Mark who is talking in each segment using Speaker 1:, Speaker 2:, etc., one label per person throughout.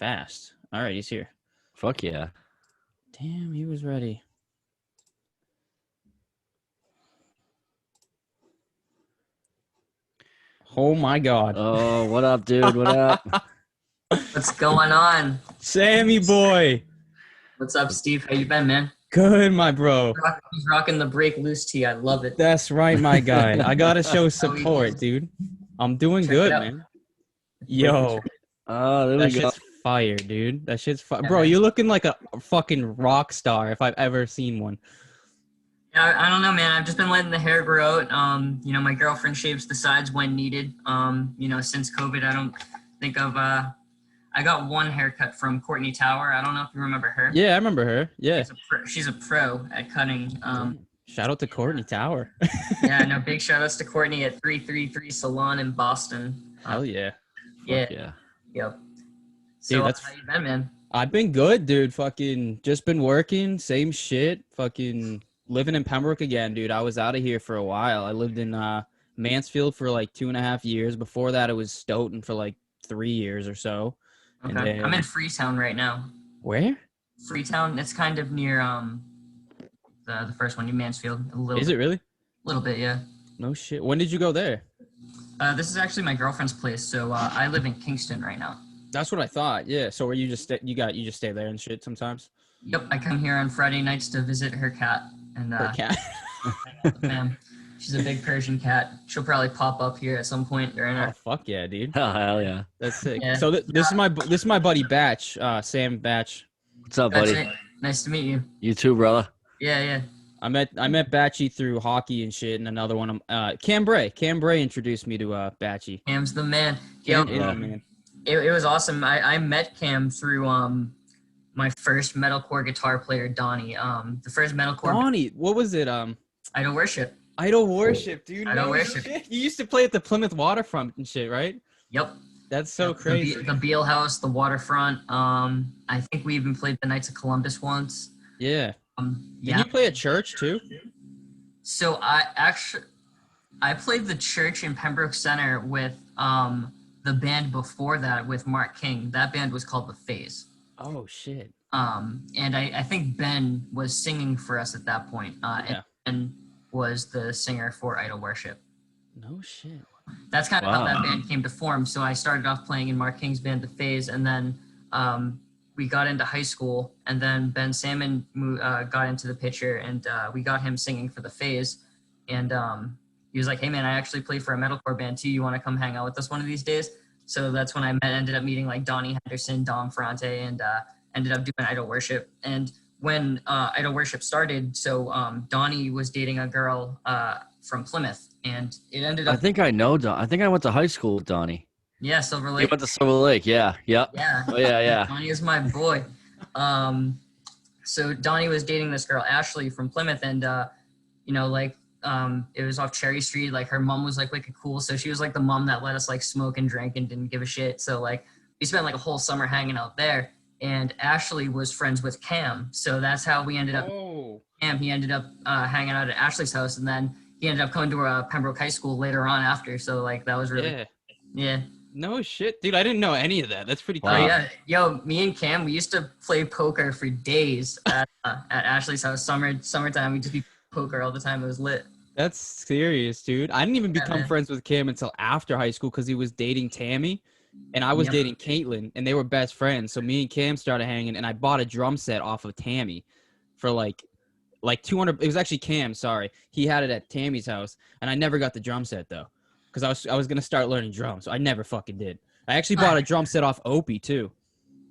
Speaker 1: Fast. All right, he's here.
Speaker 2: Fuck yeah.
Speaker 1: Damn, he was ready. Oh my God.
Speaker 2: Oh, what up, dude? What up?
Speaker 3: What's going on?
Speaker 1: Sammy boy.
Speaker 3: What's up, Steve? How you been, man?
Speaker 1: Good, my bro.
Speaker 3: He's rocking the break loose tee. I love it.
Speaker 1: That's right, my guy. I gotta show
Speaker 3: How we
Speaker 1: support,
Speaker 3: doing?
Speaker 1: dude. I'm doing
Speaker 3: Check
Speaker 1: good,
Speaker 3: it out.
Speaker 1: man. Yo,
Speaker 2: Oh, there
Speaker 1: that
Speaker 2: we go.
Speaker 1: shit's fire, dude. That shit's fire.
Speaker 3: Yeah,
Speaker 1: Bro,
Speaker 3: man.
Speaker 1: you're looking like a fucking rock star if I've ever seen one.
Speaker 3: Yeah, I don't know, man. I've just been letting the hair grow out. My girlfriend shaves the sides when needed. Since COVID, I don't think I got one haircut from Courtney Tower. I don't know if you remember her.
Speaker 1: Yeah, I remember her. Yeah.
Speaker 3: She's a pro at cutting.
Speaker 1: Shout out to Courtney Tower.
Speaker 3: Yeah, no, big shout outs to Courtney at 333 Salon in Boston.
Speaker 1: Hell yeah.
Speaker 3: Yeah.
Speaker 2: Fuck yeah.
Speaker 3: Yep.
Speaker 1: Dude,
Speaker 3: So
Speaker 1: that's-
Speaker 3: how you been, man?
Speaker 1: I've been good, dude. Fucking just been working, same shit. Fucking living in Pembroke again, dude. I was out of here for a while. I lived in Mansfield for like 2.5 years. Before that, it was Stoughton for like 3 years or so.
Speaker 3: Okay.
Speaker 1: And then,
Speaker 3: I'm in Freetown right now.
Speaker 1: where?
Speaker 3: Freetown, it's kind of near the first one, New Mansfield.
Speaker 1: Is it really?
Speaker 3: Little bit, yeah.
Speaker 1: No shit. When did you go there?
Speaker 3: This is actually my girlfriend's place, so I live in Kingston right now.
Speaker 1: That's what I thought. Yeah. So where you just you just stay there and shit sometimes?
Speaker 3: Yep, I come here on Friday nights to visit her cat and
Speaker 1: Her cat.
Speaker 3: ma'am. She's a big Persian cat. She'll probably pop up here at some point during
Speaker 1: Oh
Speaker 3: our.
Speaker 1: fuck yeah, dude.
Speaker 2: Oh, hell yeah.
Speaker 1: That's sick.
Speaker 3: Yeah.
Speaker 1: So this is my buddy Batch, Sam Batch.
Speaker 2: What's up, buddy?
Speaker 3: Nice to meet you.
Speaker 2: You too, brother.
Speaker 3: Yeah.
Speaker 1: I met Batchy through hockey and shit, and another one. Cambray introduced me to Batchy.
Speaker 3: Cam's the man.
Speaker 1: Cam
Speaker 3: Yo,
Speaker 1: is the
Speaker 2: Yeah.
Speaker 1: man.
Speaker 3: it was awesome. I met Cam through my first metalcore guitar player, Donnie. The first metalcore
Speaker 1: Donnie, what was it?
Speaker 3: Idol Worship.
Speaker 1: Idol Worship, dude.
Speaker 3: Idol
Speaker 1: No
Speaker 3: Worship.
Speaker 1: shit. You used to play at the Plymouth Waterfront and shit, right?
Speaker 3: Yep.
Speaker 1: That's so
Speaker 3: Yep,
Speaker 1: crazy.
Speaker 3: The Beale House, the Waterfront. I think we even played the Knights of Columbus once.
Speaker 1: Yeah.
Speaker 3: Yeah.
Speaker 1: Did you play at church too?
Speaker 3: So I played the church in Pembroke Center with the band before that with Mark King. That band was called The Phase.
Speaker 1: Oh shit.
Speaker 3: And I think Ben was singing for us at that point.
Speaker 1: Yeah.
Speaker 3: And Ben was the singer for Idol Worship.
Speaker 1: No shit.
Speaker 3: That's kind of how
Speaker 2: Wow.
Speaker 3: that band came to form. So I started off playing in Mark King's band, The Phase, and then we got into high school, and then Ben Salmon got into the picture, and we got him singing for The Phase. And he was like, "Hey man, I actually play for a metalcore band too. You want to come hang out with us one of these days?" So that's when I ended up meeting like Donnie Henderson, Dom Ferrante, and ended up doing Idol Worship. And when Idol Worship started, so Donnie was dating a girl from Plymouth, and it ended
Speaker 2: I
Speaker 3: up
Speaker 2: think I know Don. I think I went to high school with Donnie.
Speaker 3: Silver
Speaker 2: You
Speaker 3: Lake.
Speaker 2: went to Silver Lake, yeah. Yep.
Speaker 3: Yeah.
Speaker 2: Oh, yeah.
Speaker 3: Donnie is my boy. So Donnie was dating this girl, Ashley from Plymouth, and it was off Cherry Street. Like her mom was like wicked cool. So she was like the mom that let us like smoke and drink and didn't give a shit. So like we spent like a whole summer hanging out there. And Ashley was friends with Cam. So that's how we ended up.
Speaker 1: Oh.
Speaker 3: Cam, he ended up hanging out at Ashley's house, and then he ended up coming to Pembroke High School later on after. So like that was really yeah.
Speaker 1: No shit, dude. I didn't know any of that. That's pretty cool.
Speaker 3: Oh yeah, yo, me and Cam, we used to play poker for days at Ashley's house. Summertime, we'd just be poker all the time. It was lit.
Speaker 1: That's serious, dude. I didn't even
Speaker 3: Yeah,
Speaker 1: become
Speaker 3: man.
Speaker 1: friends with Cam until after high school because he was dating Tammy, and I was
Speaker 3: Yep.
Speaker 1: dating Caitlin, and they were best friends. So me and Cam started hanging, and I bought a drum set off of Tammy for like 200. It was actually Cam. Sorry, he had it at Tammy's house, and I never got the drum set though, because I was gonna start learning drums. So I never fucking did. I actually bought a drum set off Opie too.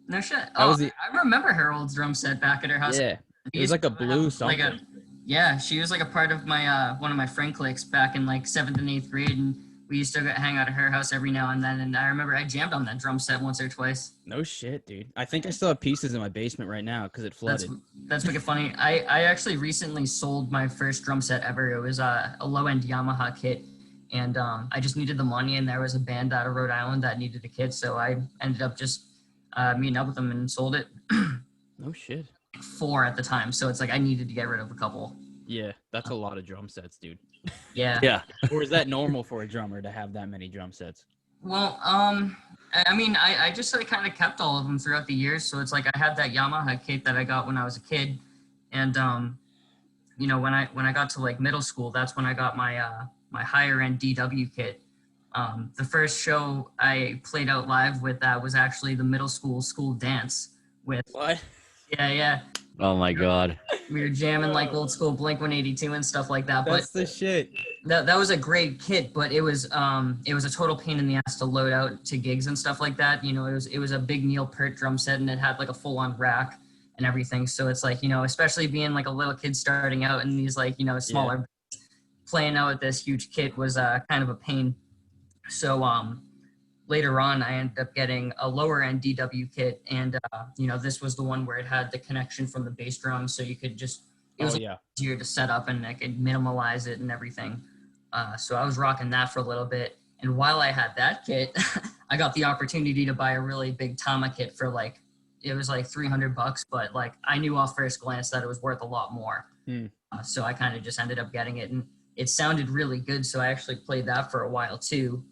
Speaker 3: No shit.
Speaker 1: That was the-
Speaker 3: I remember her old drum set back at her house.
Speaker 1: Yeah, it was like a blue something.
Speaker 3: Yeah, she was like a part of my one of my friend cliques back in like 7th and 8th grade, and we used to hang out at her house every now and then. And I remember I jammed on that drum set once or twice.
Speaker 1: No shit, dude. I think I still have pieces in my basement right now because it flooded.
Speaker 3: That's wicked funny. I actually recently sold my first drum set ever. It was a low-end Yamaha kit, and I just needed the money, and there was a band out of Rhode Island that needed a kit, so I ended up just meeting up with them and sold it.
Speaker 1: No shit.
Speaker 3: 4 at the time, so it's like I needed to get rid of a couple.
Speaker 1: Yeah, that's a lot of drum sets, dude.
Speaker 3: Yeah.
Speaker 2: Yeah.
Speaker 1: Or is that normal for a drummer to have that many drum sets?
Speaker 3: Well, I mean, I just like kind of kept all of them throughout the years. So it's like I had that Yamaha kit that I got when I was a kid, and when I got to like middle school, that's when I got my higher end DW kit. The first show I played out live with that was actually the middle school dance with
Speaker 1: What?
Speaker 3: yeah.
Speaker 2: Oh my God.
Speaker 3: We were jamming like old school Blink 182 and stuff like that. But
Speaker 1: That's the shit.
Speaker 3: that was a great kit, but it was a total pain in the ass to load out to gigs and stuff like that. It was a big Neil Peart drum set, and it had like a full on rack and everything. So it's like, especially being like a little kid starting out in these like smaller playing out with this huge kit was kind of a pain. So later on, I ended up getting a lower end DW kit, and this was the one where it had the connection from the bass drum, so you could just it was easier to set up, and I could minimalize it and everything. So I was rocking that for a little bit, and while I had that kit, I got the opportunity to buy a really big Tama kit for like it was like $300, but like I knew off first glance that it was worth a lot more. So I kind of just ended up getting it, and it sounded really good. So I actually played that for a while too.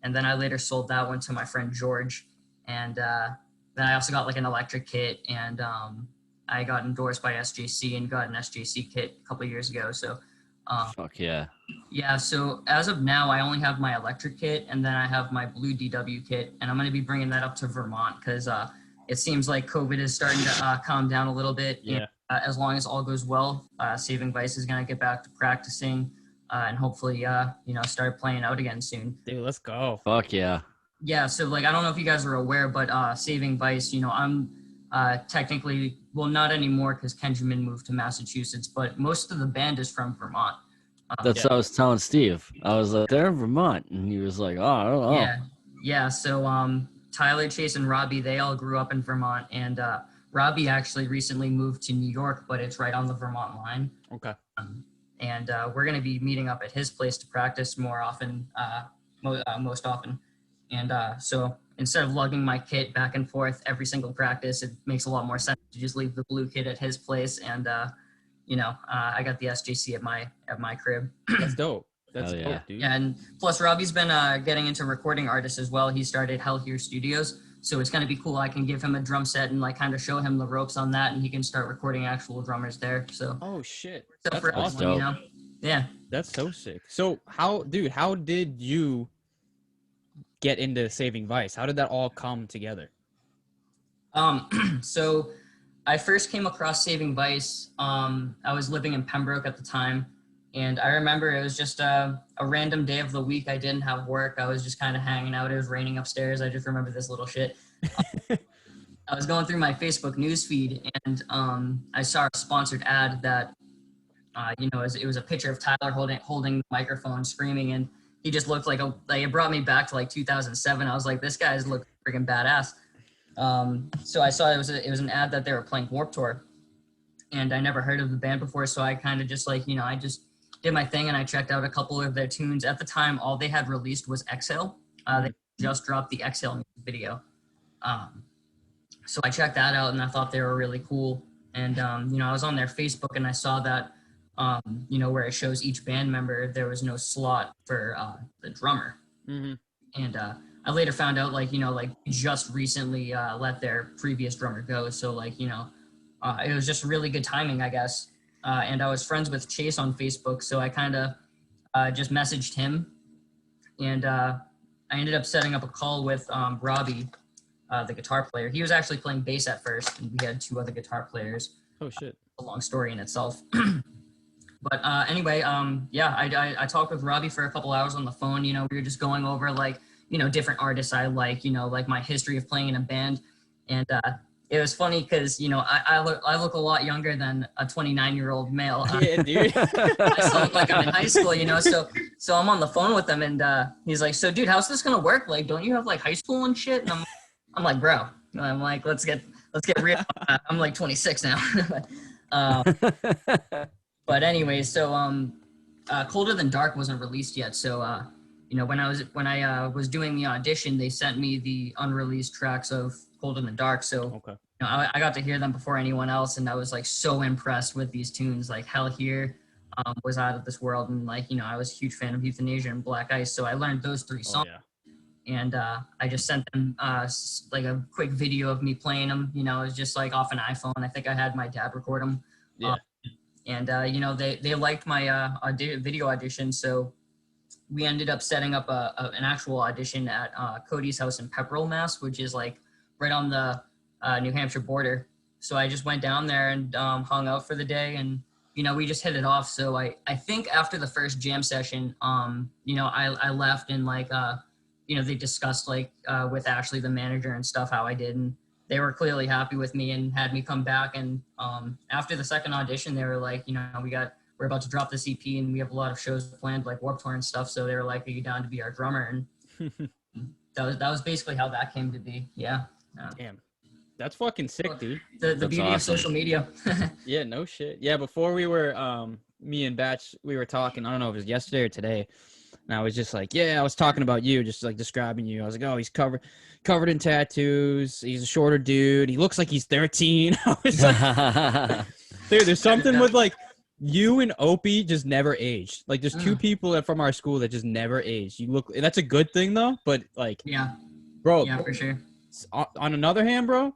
Speaker 3: And then I later sold that one to my friend George. And then I also got like an electric kit, and I got endorsed by SJC and got an SJC kit a couple of years ago. So
Speaker 2: Fuck yeah.
Speaker 3: yeah, so as of now, I only have my electric kit, and then I have my blue DW kit, and I'm going to be bringing that up to Vermont because it seems like COVID is starting to calm down a little bit.
Speaker 1: Yeah.
Speaker 3: And, as long as all goes well, Saving Vice is going to get back to practicing and hopefully, start playing out again soon.
Speaker 1: Dude, let's go.
Speaker 2: Fuck yeah.
Speaker 3: Yeah, so like I don't know if you guys are aware, but Saving Vice, I'm technically, well, not anymore because Kenjamin moved to Massachusetts, but most of the band is from Vermont.
Speaker 2: That's what I was telling Steve. I was like, they're in Vermont. And he was like, oh, I don't know.
Speaker 3: Yeah. So Tyler, Chase, and Robbie, they all grew up in Vermont. And Robbie actually recently moved to New York, but it's right on the Vermont line.
Speaker 1: Okay.
Speaker 3: And we're going to be meeting up at his place to practice more often, most often. And so instead of lugging my kit back and forth every single practice, it makes a lot more sense to just leave the blue kit at his place. And, I got the SJC at my crib.
Speaker 1: That's dope. That's
Speaker 2: Hell
Speaker 1: dope,
Speaker 2: yeah.
Speaker 1: dude.
Speaker 3: Yeah, and plus Robbie's been getting into recording artists as well. He started Hell Here Studios. So it's going to be cool. I can give him a drum set and like kind of show him the ropes on that, and he can start recording actual drummers there. So
Speaker 1: Oh shit.
Speaker 3: so
Speaker 1: That's
Speaker 3: for
Speaker 1: awesome.
Speaker 3: everyone, Yeah.
Speaker 1: That's so sick. So how did you get into Saving Vice? How did that all come together?
Speaker 3: So I first came across Saving Vice. I was living in Pembroke at the time, and I remember it was just a random day of the week. I didn't have work. I was just kind of hanging out. It was raining upstairs. I just remember this little shit. I was going through my Facebook news feed, and I saw a sponsored ad that, it was a picture of Tyler holding the microphone, screaming, and he just looked like it brought me back to like 2007. I was like, this guy's look freaking badass. So I saw it was an ad that they were playing Warped Tour, and I never heard of the band before. So I kind of just like, I just did my thing, and I checked out a couple of their tunes. At the time, all they had released was Exhale. They just dropped the Exhale music video. So I checked that out, and I thought they were really cool. And, I was on their Facebook, and I saw that, where it shows each band member, there was no slot for the drummer.
Speaker 1: Mm-hmm.
Speaker 3: And I later found out, just recently let their previous drummer go. So, it was just really good timing, I guess. And I was friends with Chase on Facebook, so I kind of just messaged him. And I ended up setting up a call with Robbie, the guitar player. He was actually playing bass at first, and we had two other guitar players.
Speaker 1: Oh shit.
Speaker 3: A long story in itself. But anyway, I talked with Robbie for a couple hours on the phone. We were just going over different artists I like, like my history of playing in a band. And it was funny because, I look a lot younger than a 29-year-old male.
Speaker 1: Yeah, dude.
Speaker 3: I still look like I'm in high school, so I'm on the phone with him, and he's like, so dude, how's this going to work? Like, don't you have like high school and shit? And I'm like, bro, I'm like, let's get real. I'm like 26 now. But anyway, so Colder Than Dark wasn't released yet. So when I was doing the audition, they sent me the unreleased tracks of Colder Than Dark. So
Speaker 1: Okay.
Speaker 3: I got to hear them before anyone else, and I was like so impressed with these tunes. Like Hell Here was out of this world, and I was a huge fan of Euthanasia and Black Ice. So I learned those three songs.
Speaker 1: Oh, yeah.
Speaker 3: and I just sent them like a quick video of me playing them. You know, it was just like off an iPhone. I think I had my dad record them.
Speaker 1: Yeah.
Speaker 3: And you know, they liked my video audition, so we ended up setting up an actual audition at Cody's house in Pepperell, Mass, which is like right on the New Hampshire border. So I just went down there and hung out for the day, and you know, we just hit it off. So I think after the first jam session, you know, I left and like you know, they discussed like with Ashley, the manager, and stuff, how I did, and they were clearly happy with me and had me come back. And after the second audition, they were like, you know, we're about to drop this EP and we have a lot of shows planned, like Warped Tour and stuff. So they were like, are you down to be our drummer? And that was basically how that came to be. Yeah.
Speaker 1: Damn. That's fucking sick, dude.
Speaker 3: The
Speaker 2: That's
Speaker 3: beauty of
Speaker 2: awesome.
Speaker 3: social media.
Speaker 1: Yeah, no shit. Yeah, before we were me and Batch, we were talking, I don't know if it was yesterday or today. And I was just like, yeah, I was talking about you, just like describing you. I was like, oh, he's covered in tattoos. He's a shorter dude. He looks like he's 13. I was like, dude, there's something with like you and Opie just never aged. Like there's two people that from our school that just never aged. You look, that's a good thing though, but like,
Speaker 3: Yeah.
Speaker 1: bro,
Speaker 3: Yeah, for sure.
Speaker 1: on another hand, bro,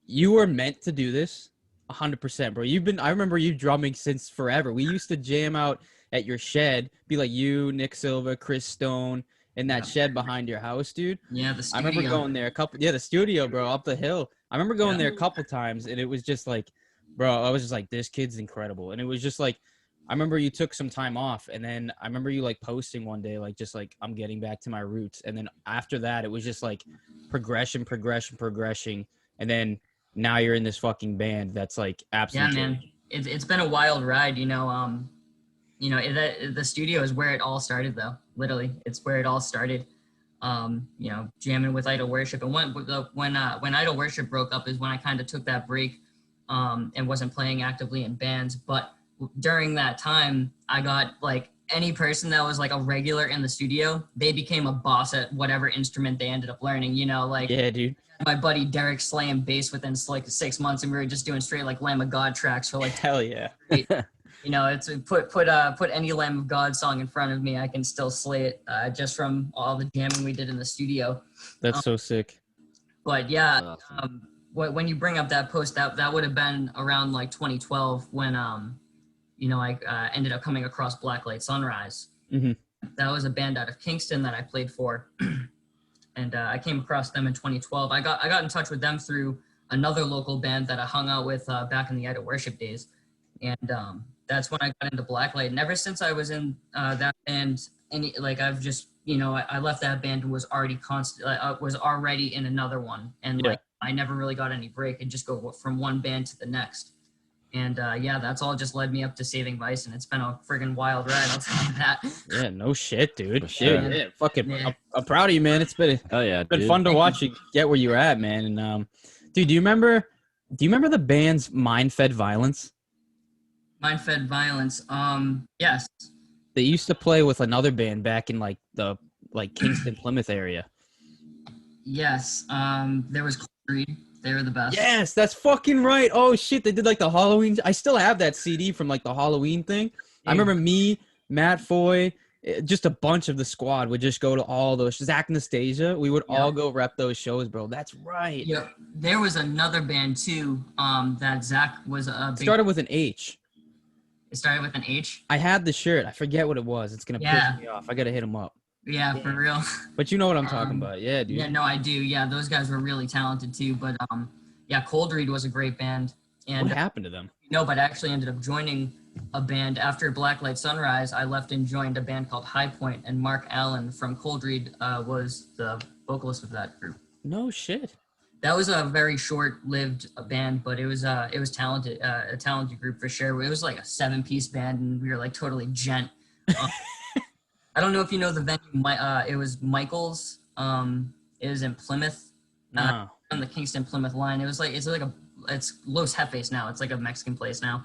Speaker 1: you were meant to do this 100%, bro. I remember you drumming since forever. We used to jam out at your shed, be like you, Nick Silva, Chris Stone, in that shed behind your house, dude.
Speaker 3: Yeah, the
Speaker 1: I
Speaker 3: studio.
Speaker 1: remember going there the studio, bro, up the hill. I remember going there a couple times, and it was just like, bro, I was just like, this kid's incredible. And it was just like, I remember you took some time off, and then I remember you like posting one day, like just like, I'm getting back to my roots. And then after that, it was just like progression. And then now you're in this fucking band that's like absolutely.
Speaker 3: Yeah, man. It's been a wild ride, you know. You know, the studio is where it all started, though. Literally, it's where it all started. You know, jamming with Idol Worship, and when Idol Worship broke up is when I kind of took that break, and wasn't playing actively in bands. But during that time, I got like any person that was like a regular in the studio, they became a boss at whatever instrument they ended up learning. You know, like
Speaker 1: Yeah, dude.
Speaker 3: my buddy Derek slaying bass within like 6 months, and we were just doing straight like Lamb of God tracks for like
Speaker 1: Hell yeah.
Speaker 3: you know, it's put any Lamb of God song in front of me, I can still slay it just from all the jamming we did in the studio.
Speaker 1: That's so sick.
Speaker 3: But yeah,
Speaker 2: Awesome.
Speaker 3: when you bring up that post, that would have been around like 2012 when you know, I ended up coming across Blacklight Sunrise.
Speaker 1: Mm-hmm.
Speaker 3: That was a band out of Kingston that I played for, and I came across them in 2012. I got in touch with them through another local band that I hung out with back in the Idol Worship days, and that's when I got into Blacklight. And ever since I was in that band, like I've just, you know, I left that band and was already was already in another one, and like I never really got any break. I'd just go from one band to the next. And yeah, that's all just led me up to Saving Vice, and it's been a friggin' wild ride. I'll tell you that.
Speaker 1: Yeah, no shit, dude.
Speaker 2: For sure.
Speaker 1: Dude, yeah, fucking,
Speaker 3: Yeah.
Speaker 1: I'm proud of you, man. It's been
Speaker 2: Oh yeah, dude.
Speaker 1: fun to watch you get where you're at, man. And dude, do you remember the band's Mind Fed Violence?
Speaker 3: Mind Fed Violence. Yes.
Speaker 1: They used to play with another band back in like the Kingston, Plymouth area.
Speaker 3: Yes. There was Cold Reed. They were the best.
Speaker 1: Yes, that's fucking right. Oh shit, they did like the Halloween. I still have that CD from like the Halloween thing. I remember me, Matt Foy, just a bunch of the squad would just go to all those. Zach Nastasia, we would all go rep those shows, bro. That's right.
Speaker 3: Yeah. There was another band too. That Zach was a big.
Speaker 1: Started with an H.
Speaker 3: It started with an H.
Speaker 1: I had the shirt. I forget what it was. It's gonna piss me off. I gotta hit him up.
Speaker 3: Yeah, for real.
Speaker 1: But you know what I'm talking about. Yeah, dude.
Speaker 3: Yeah, no, I do. Yeah, those guys were really talented too. But yeah, Cold Reed was a great band. And
Speaker 1: What happened to them?
Speaker 3: no, but I actually ended up joining a band after Blacklight Sunrise. I left and joined a band called High Point, and Mark Allen from Cold Reed was the vocalist of that group.
Speaker 1: No shit.
Speaker 3: That was a very short-lived band, but it was talented, a talented group for sure. It was like a 7-piece band, and we were like totally gent. I don't know if you know the venue. It was Michael's. It was in Plymouth,
Speaker 1: No.
Speaker 3: on the Kingston Plymouth line. It's Los Jefes now. It's like a Mexican place now,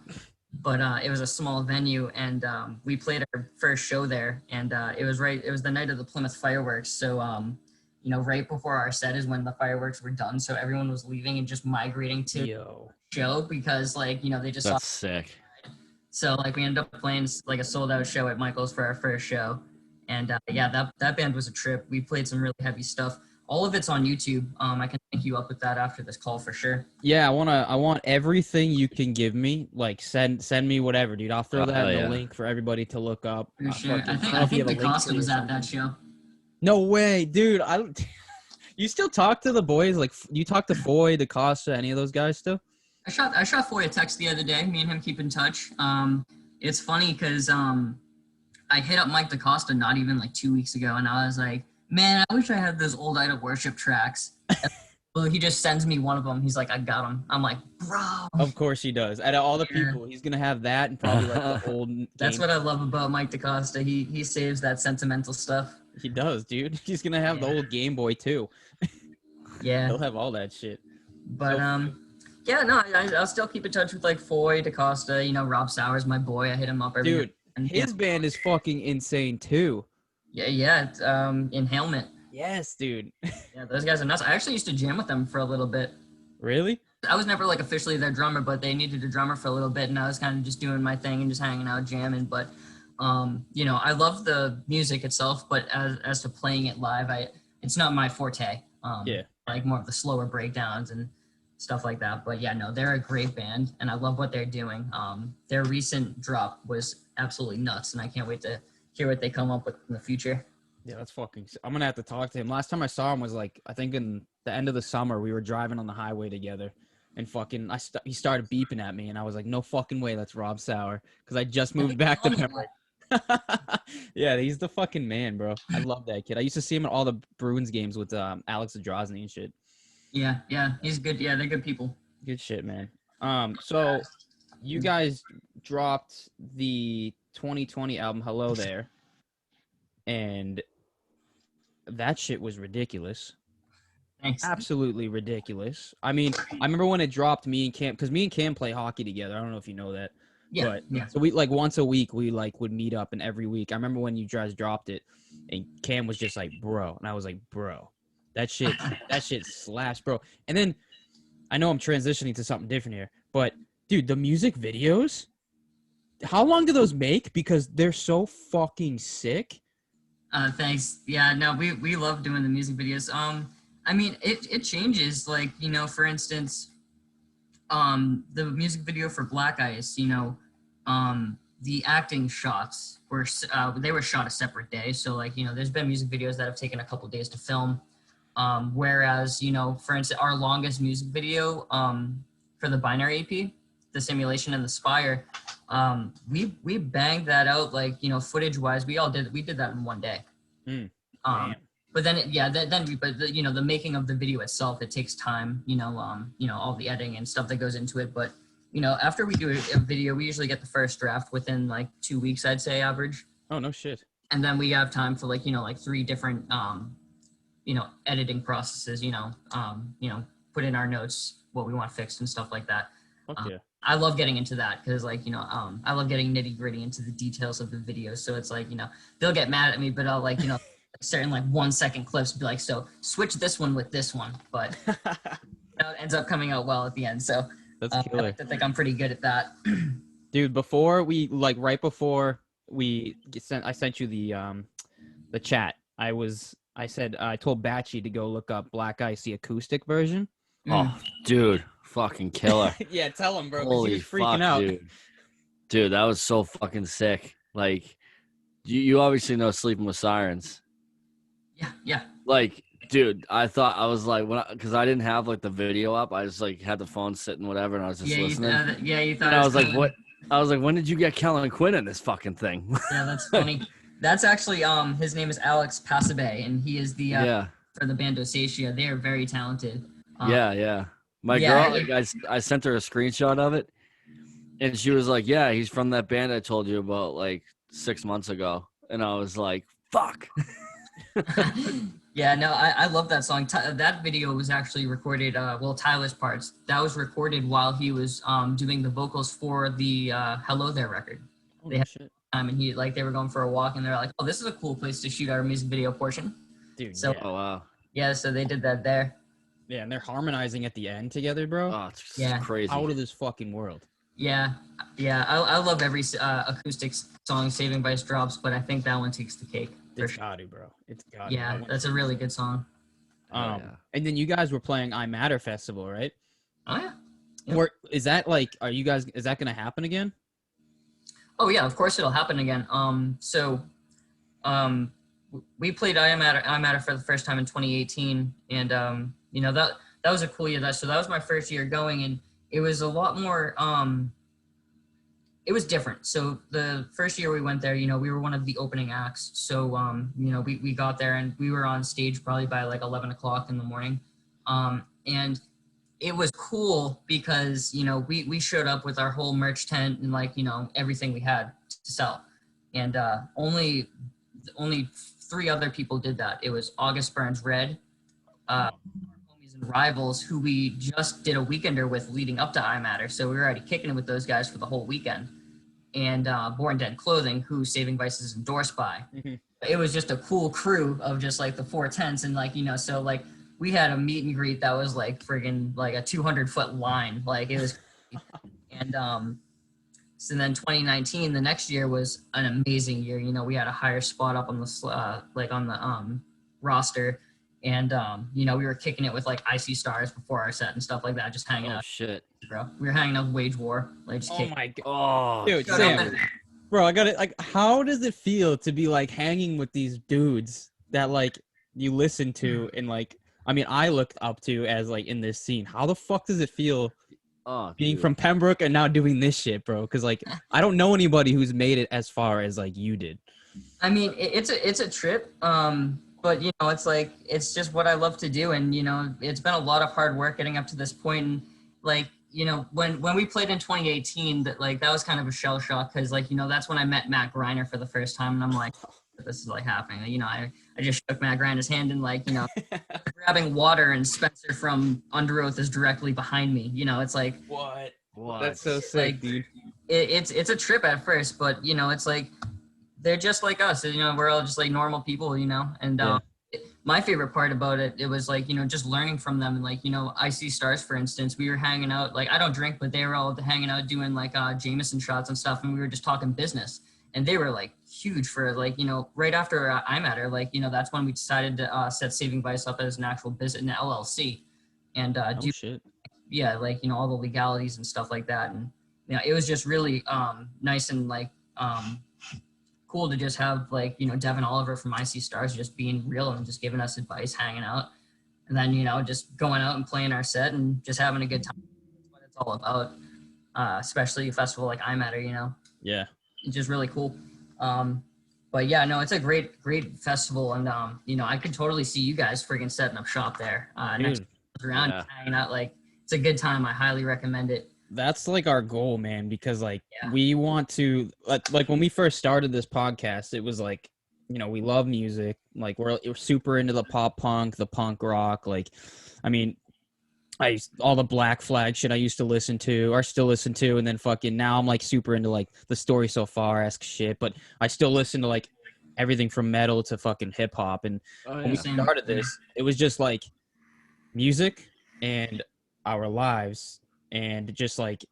Speaker 3: but it was a small venue, and we played our first show there, and it was the night of the Plymouth fireworks. So you know, right before our set is when the fireworks were done, so everyone was leaving and just migrating to
Speaker 1: Yo.
Speaker 3: show because like, you know, they just saw.
Speaker 2: That's sick.
Speaker 3: So like we ended up playing like a sold out show at Michael's for our first show, And yeah, that band was a trip. We played some really heavy stuff. All of it's on YouTube. I can link you up with that after this call for sure.
Speaker 1: Yeah, I want everything you can give me. Like send me whatever, dude. I'll throw that in the
Speaker 2: yeah.
Speaker 1: link for everybody to look up.
Speaker 3: For sure.
Speaker 1: Fucking,
Speaker 3: I
Speaker 1: don't know if you
Speaker 3: think
Speaker 1: have a link
Speaker 3: DaCosta
Speaker 1: tree or
Speaker 3: was at that
Speaker 1: something.
Speaker 3: show.
Speaker 1: No way, dude. You still talk to the boys? Like, you talk to Foy, DaCosta, any of those guys still?
Speaker 3: I shot Foy a text the other day. Me and him keep in touch. It's funny because I hit up Mike DaCosta not even like 2 weeks ago, and I was like, man, I wish I had those old Idol Worship tracks. Well, he just sends me one of them. He's like, I got them. I'm like, bro.
Speaker 1: Of course he does. Out of all the
Speaker 3: Yeah.
Speaker 1: people, he's gonna have that and probably like the old.
Speaker 3: That's
Speaker 1: game.
Speaker 3: what I love about Mike DaCosta. He saves that sentimental stuff.
Speaker 1: He does, dude. He's gonna have the old Game Boy too.
Speaker 3: Yeah.
Speaker 1: He'll have all that shit.
Speaker 3: But yeah, no, I'll still keep in touch with like Foy, DaCosta. You know, Rob Sowers, my boy. I hit him up every.
Speaker 1: Dude,
Speaker 3: and,
Speaker 1: his band is fucking insane too.
Speaker 3: Yeah. It's, Inhalement.
Speaker 1: Yes, dude.
Speaker 3: Yeah, those guys are nuts. I actually used to jam with them for a little bit.
Speaker 1: Really?
Speaker 3: I was never like officially their drummer, but they needed a drummer for a little bit, and I was kind of just doing my thing and just hanging out, jamming. But you know, I love the music itself, but as to playing it live, it's not my forte.
Speaker 1: Yeah.
Speaker 3: Like more of the slower breakdowns and stuff like that. But yeah, no, they're a great band, and I love what they're doing. Their recent drop was absolutely nuts, and I can't wait to hear what they come up with in the future.
Speaker 1: Yeah, that's fucking. I'm gonna have to talk to him. Last time I saw him was like I think in the end of the summer. We were driving on the highway together, and fucking he started beeping at me, and I was like, no fucking way, that's Rob Sauer, because I just moved back to Pembroke. Yeah, he's the fucking man, bro. I love that kid. I used to see him at all the Bruins games with Alex Zadrozny and shit.
Speaker 3: Yeah, he's good. Yeah, they're good people.
Speaker 1: Good shit, man. So you guys dropped the 2020 album Hello There, and that shit was ridiculous.
Speaker 3: Thanks.
Speaker 1: Absolutely ridiculous. I mean, I remember when it dropped, me and Cam, because me and Cam play hockey together. I don't know if you know that.
Speaker 3: Yeah,
Speaker 1: So we like once a week we like would meet up, and every week I remember when you guys dropped it, and Cam was just like, bro, and I was like, bro, that shit slaps, bro. And then I know I'm transitioning to something different here, but dude, the music videos, how long do those make? Because they're so fucking sick.
Speaker 3: Thanks. Yeah, no, we love doing the music videos. I mean, it changes. Like, you know, for instance, the music video for Black Ice, you know, the acting shots were they were shot a separate day. So like, you know, there's been music videos that have taken a couple days to film. Whereas, you know, for instance, our longest music video for the Binary EP, the Simulation and the Spire, we banged that out, like, you know, footage wise, we did that in one day. But then you know, the making of the video itself, it takes time, you know, all the editing and stuff that goes into it. But, you know, after we do a video, we usually get the first draft within like 2 weeks, I'd say, average.
Speaker 1: Oh, no shit.
Speaker 3: And then we have time for like, you know, like 3 different you know, editing processes, you know, put in our notes what we want fixed and stuff like that.
Speaker 1: Fuck yeah.
Speaker 3: I love getting into that because, like, you know, I love getting nitty gritty into the details of the video. So it's like, you know, they'll get mad at me, but I'll, like, you know, certain like 1 second clips be like, so switch this one with this one, but you know, it ends up coming out well at the end. So
Speaker 1: That's
Speaker 3: I
Speaker 1: killer.
Speaker 3: like to think I'm pretty good at that.
Speaker 1: Dude, before we like right before we I sent you the chat. I said I told Batchy to go look up Black Ice, the acoustic version.
Speaker 2: Oh, dude, fucking killer.
Speaker 1: Yeah, tell him, bro.
Speaker 2: Holy
Speaker 1: He was freaking
Speaker 2: fuck,
Speaker 1: out.
Speaker 2: Dude, that was so fucking sick. Like, you obviously know Sleeping with Sirens.
Speaker 3: Yeah.
Speaker 2: Like, dude, I was like, because I didn't have like the video up, I just like had the phone sitting, whatever, and I was just listening.
Speaker 3: You thought.
Speaker 2: And I was like, what? I was like, when did you get Kellen Quinn in this fucking thing?
Speaker 3: Yeah, that's funny. That's actually his name is Alex Pasabay, and he is the for the band Dosatia. They are very talented.
Speaker 2: Yeah. My girl, like, I sent her a screenshot of it, and she was like, "Yeah, he's from that band I told you about like 6 months ago." And I was like, "Fuck."
Speaker 3: Yeah, no, I love that song. That video was actually recorded. Tyler's parts. That was recorded while he was doing the vocals for the Hello There record.
Speaker 1: Holy shit.
Speaker 3: And they were going for a walk, and they're like, "Oh, this is a cool place to shoot our music video portion."
Speaker 1: Dude,
Speaker 3: So,
Speaker 1: yeah.
Speaker 2: Oh wow.
Speaker 3: Yeah, so they did that there.
Speaker 1: Yeah, and they're harmonizing at the end together, bro.
Speaker 2: Oh, it's
Speaker 3: Yeah.
Speaker 2: crazy.
Speaker 1: Out of this fucking world.
Speaker 3: Yeah. I love every acoustic song Saving Vice drops, but I think that one takes the cake.
Speaker 1: It's gotta, bro. It's gotta.
Speaker 3: Yeah, that's a really good song.
Speaker 1: And then you guys were playing I Matter Festival, right?
Speaker 3: Oh yeah. Yep.
Speaker 1: Or is that like, is that gonna happen again?
Speaker 3: Oh yeah, of course it'll happen again. We played I Matter for the first time in 2018, and that was a cool year. That was my first year going, and it was a lot more. It was different. So the first year we went there, we were one of the opening acts. So we got there and we were on stage probably by like 11 o'clock in the morning, and it was cool because we showed up with our whole merch tent and like everything we had to sell, and only 3 other people did that. It was August Burns Red, our homies and rivals who we just did a weekender with leading up to I Matter, so we were already kicking it with those guys for the whole weekend, and Born Dead Clothing, who Saving Vice is endorsed by. Mm-hmm. It was just a cool crew of just like the 4 tents, and like so like we had a meet and greet that was like friggin' like a 200-foot line. Like it was, and so then 2019, the next year was an amazing year. We had a higher spot up on the on the roster, and we were kicking it with like Icy Stars before our set and stuff like that, just hanging out.
Speaker 2: Shit,
Speaker 3: bro. We were hanging out with Wage War, like just
Speaker 1: my god,
Speaker 2: dude,
Speaker 1: Sam, bro, I got it. Like, how does it feel to be like hanging with these dudes that like you listen to and like? I mean, I looked up to as like in this scene. How the fuck does it feel being from Pembroke and now doing this shit, bro? Because like I don't know anybody who's made it as far as like you did.
Speaker 3: I mean, it's a trip, but it's like it's just what I love to do, and it's been a lot of hard work getting up to this point. And like when we played in 2018, that was kind of a shell shock because like that's when I met Matt Greiner for the first time, and I'm like, this is like happening. I just shook Matt Greiner's hand and like grabbing water, and Spencer from Under Oath is directly behind me. It's like
Speaker 1: what?
Speaker 2: That's
Speaker 1: so sick, dude.
Speaker 3: It's a trip at first, but it's like they're just like us. We're all just like normal people, and my favorite part about it was like just learning from them, and like Icy Stars, for instance, we were hanging out. Like I don't drink, but they were all hanging out doing like Jameson shots and stuff, and we were just talking business. And they were like huge for like right after I Matter, like that's when we decided to set Saving Vice up as an actual business, an LLC, and do
Speaker 1: shit.
Speaker 3: Yeah, like all the legalities and stuff like that. And it was just really nice and like cool to just have like Devin Oliver from Icy Stars just being real and just giving us advice, hanging out, and then just going out and playing our set and just having a good time. That's what it's all about, especially a festival like I Matter.
Speaker 1: Yeah.
Speaker 3: It's just really cool. But yeah, no, it's a great festival, and I could totally see you guys friggin' setting up shop there next round, hanging out. Like it's a good time. I highly recommend it.
Speaker 1: That's like our goal, man, because like we want to like when we first started this podcast, it was like we love music, like we're super into the pop punk, the punk rock, like I mean all the Black Flag shit I used to listen to or still listen to, and then fucking now I'm like super into like the Story So Far-esque shit, but I still listen to like everything from metal to fucking hip hop. And when we started this, it was just like music and our lives and just like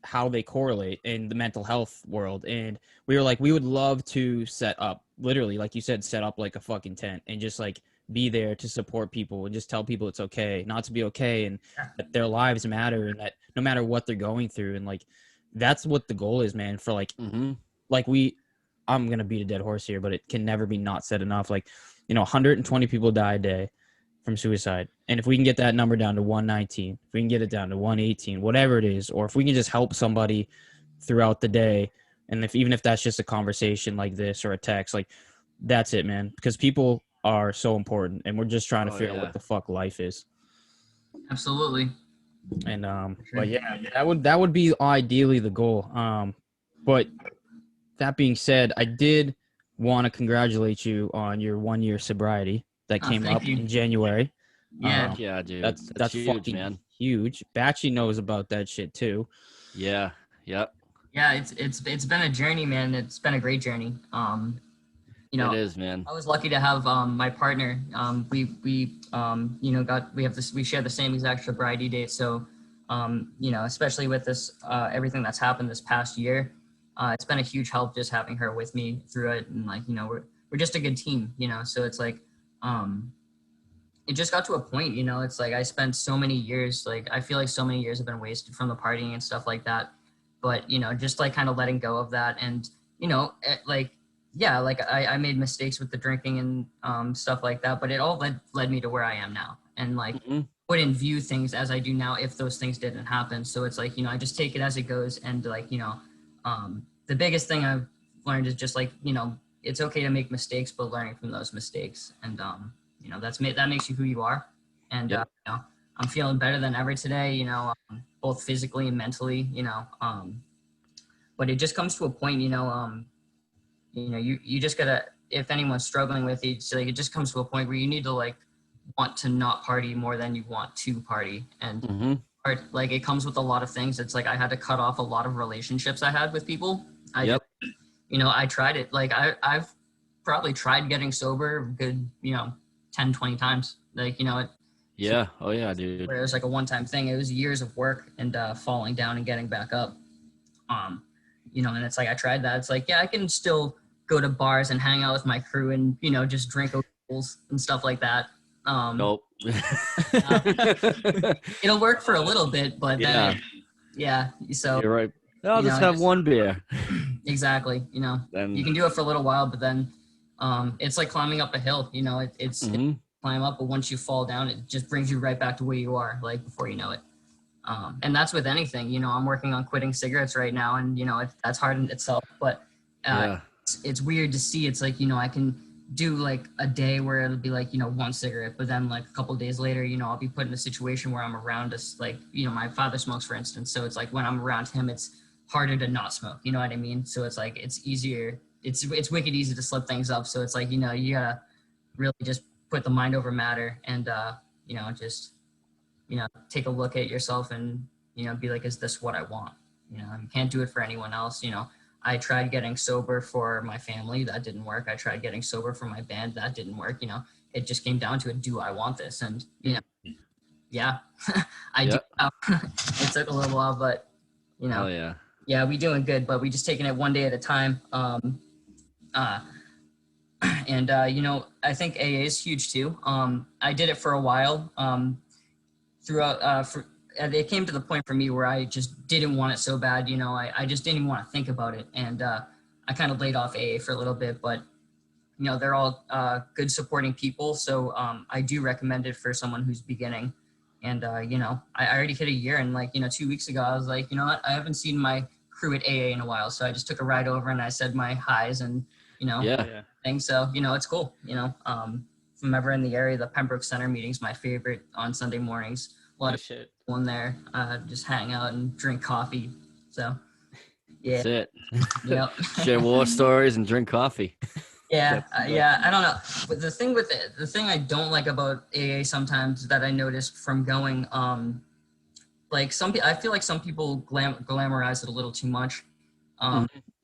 Speaker 1: how they correlate in the mental health world. And we were like, we would love to set up, literally, like you said, set up like a fucking tent and just like be there to support people and just tell people it's okay not to be okay, and that their lives matter, and that no matter what they're going through. And like that's what the goal is, man, for like like I'm gonna beat a dead horse here, but it can never be not said enough. Like 120 people die a day from suicide, and if we can get that number down to 119, if we can get it down to 118, whatever it is, or if we can just help somebody throughout the day, and even if that's just a conversation like this or a text, like that's it, man, because people are so important, and we're just trying to figure out what the fuck life is.
Speaker 3: Absolutely.
Speaker 1: And but yeah, that would be ideally the goal. But that being said, I did want to congratulate you on your 1-year sobriety that came up in January.
Speaker 3: Yeah.
Speaker 2: Yeah, dude.
Speaker 1: That's
Speaker 2: huge,
Speaker 1: fucking
Speaker 2: man.
Speaker 1: Huge. Batchy knows about that shit too.
Speaker 2: Yeah. Yep.
Speaker 3: Yeah, it's been a journey, man. It's been a great journey. It
Speaker 2: is, man.
Speaker 3: I was lucky to have my partner. We share the same exact sobriety date. So, especially with this everything that's happened this past year, it's been a huge help just having her with me through it. And like, just a good team, you know. So it's like it just got to a point, you know, it's like I spent so many years, like I feel like so many years have been wasted from the partying and stuff like that. But, you know, just like kind of letting go of that. And, you know, like, yeah, like I made mistakes with the drinking and stuff like that, but it all led me to where I am now. And like, wouldn't view things as I do now if those things didn't happen. So it's like, you know, I just take it as it goes. And like, you know, the biggest thing I've learned is just like, you know, it's okay to make mistakes, but learning from those mistakes. And, you know, that makes you who you are. And,
Speaker 2: Yep.
Speaker 3: you know, I'm feeling better than ever today, you know, both physically and mentally, you know, but it just comes to a point, you know, you just gotta, if anyone's struggling with it, so like, it just comes to a point where you need to like want to not party more than you want to party. And like, it comes with a lot of things. It's like, I had to cut off a lot of relationships I had with people. You know, I tried it. Like I've probably tried getting sober good, you know, 10, 20 times. Like, you know,
Speaker 2: Yeah. Oh yeah, dude.
Speaker 3: where it was like a one-time thing. It was years of work and falling down and getting back up. You know, and it's like, I tried that. It's like, yeah, I can still go to bars and hang out with my crew and, you know, just drink O'Doul's and stuff like that.
Speaker 2: Nope.
Speaker 3: It'll work for a little bit, but then, so
Speaker 2: you're right. I'll just have one beer.
Speaker 3: Exactly. You know,
Speaker 2: Then
Speaker 3: you can do it for a little while, but then it's like climbing up a hill, you know, it's climb up, but once you fall down, it just brings you right back to where you are, like before you know it. And that's with anything, you know. I'm working on quitting cigarettes right now, and you know, that's hard in itself, but it's weird to see. It's like, you know, I can do like a day where it'll be like, you know, one cigarette, but then like a couple of days later, you know, I'll be put in a situation where I'm around us, like, you know, my father smokes, for instance, so it's like when I'm around him, it's harder to not smoke, you know what I mean? So it's like, it's easier, it's wicked easy to slip things up. So it's like, you know, you gotta really just put the mind over matter and you know, just, you know, take a look at yourself and, you know, be like, is this what I want? You know, you can't do it for anyone else. You know, I tried getting sober for my family. That didn't work. I tried getting sober for my band. That didn't work. You know, it just came down to it. Do I want this? And, you know, yeah, I do. It took a little while, but, you know, yeah, we doing good, but we just taking it one day at a time. And, you know, I think AA is huge too. I did it for a while. It came to the point for me where I just didn't want it so bad, you know, I just didn't even want to think about it. And I kind of laid off AA for a little bit, but, you know, they're all good supporting people. So I do recommend it for someone who's beginning. And, you know, I already hit a year, and like, you know, 2 weeks ago, I was like, you know what, I haven't seen my crew at AA in a while. So I just took a ride over and I said my highs and, you know, things. So, you know, it's cool, you know. If I'm ever in the area, the Pembroke Center meeting's my favorite on Sunday mornings. A lot of people in there, just hang out and drink coffee. So, yeah.
Speaker 2: That's it.
Speaker 3: Yep.
Speaker 2: Share war stories and drink coffee.
Speaker 3: Yeah, I don't know. But the thing I don't like about AA sometimes that I noticed from going, like I feel like some people glamorize it a little too much.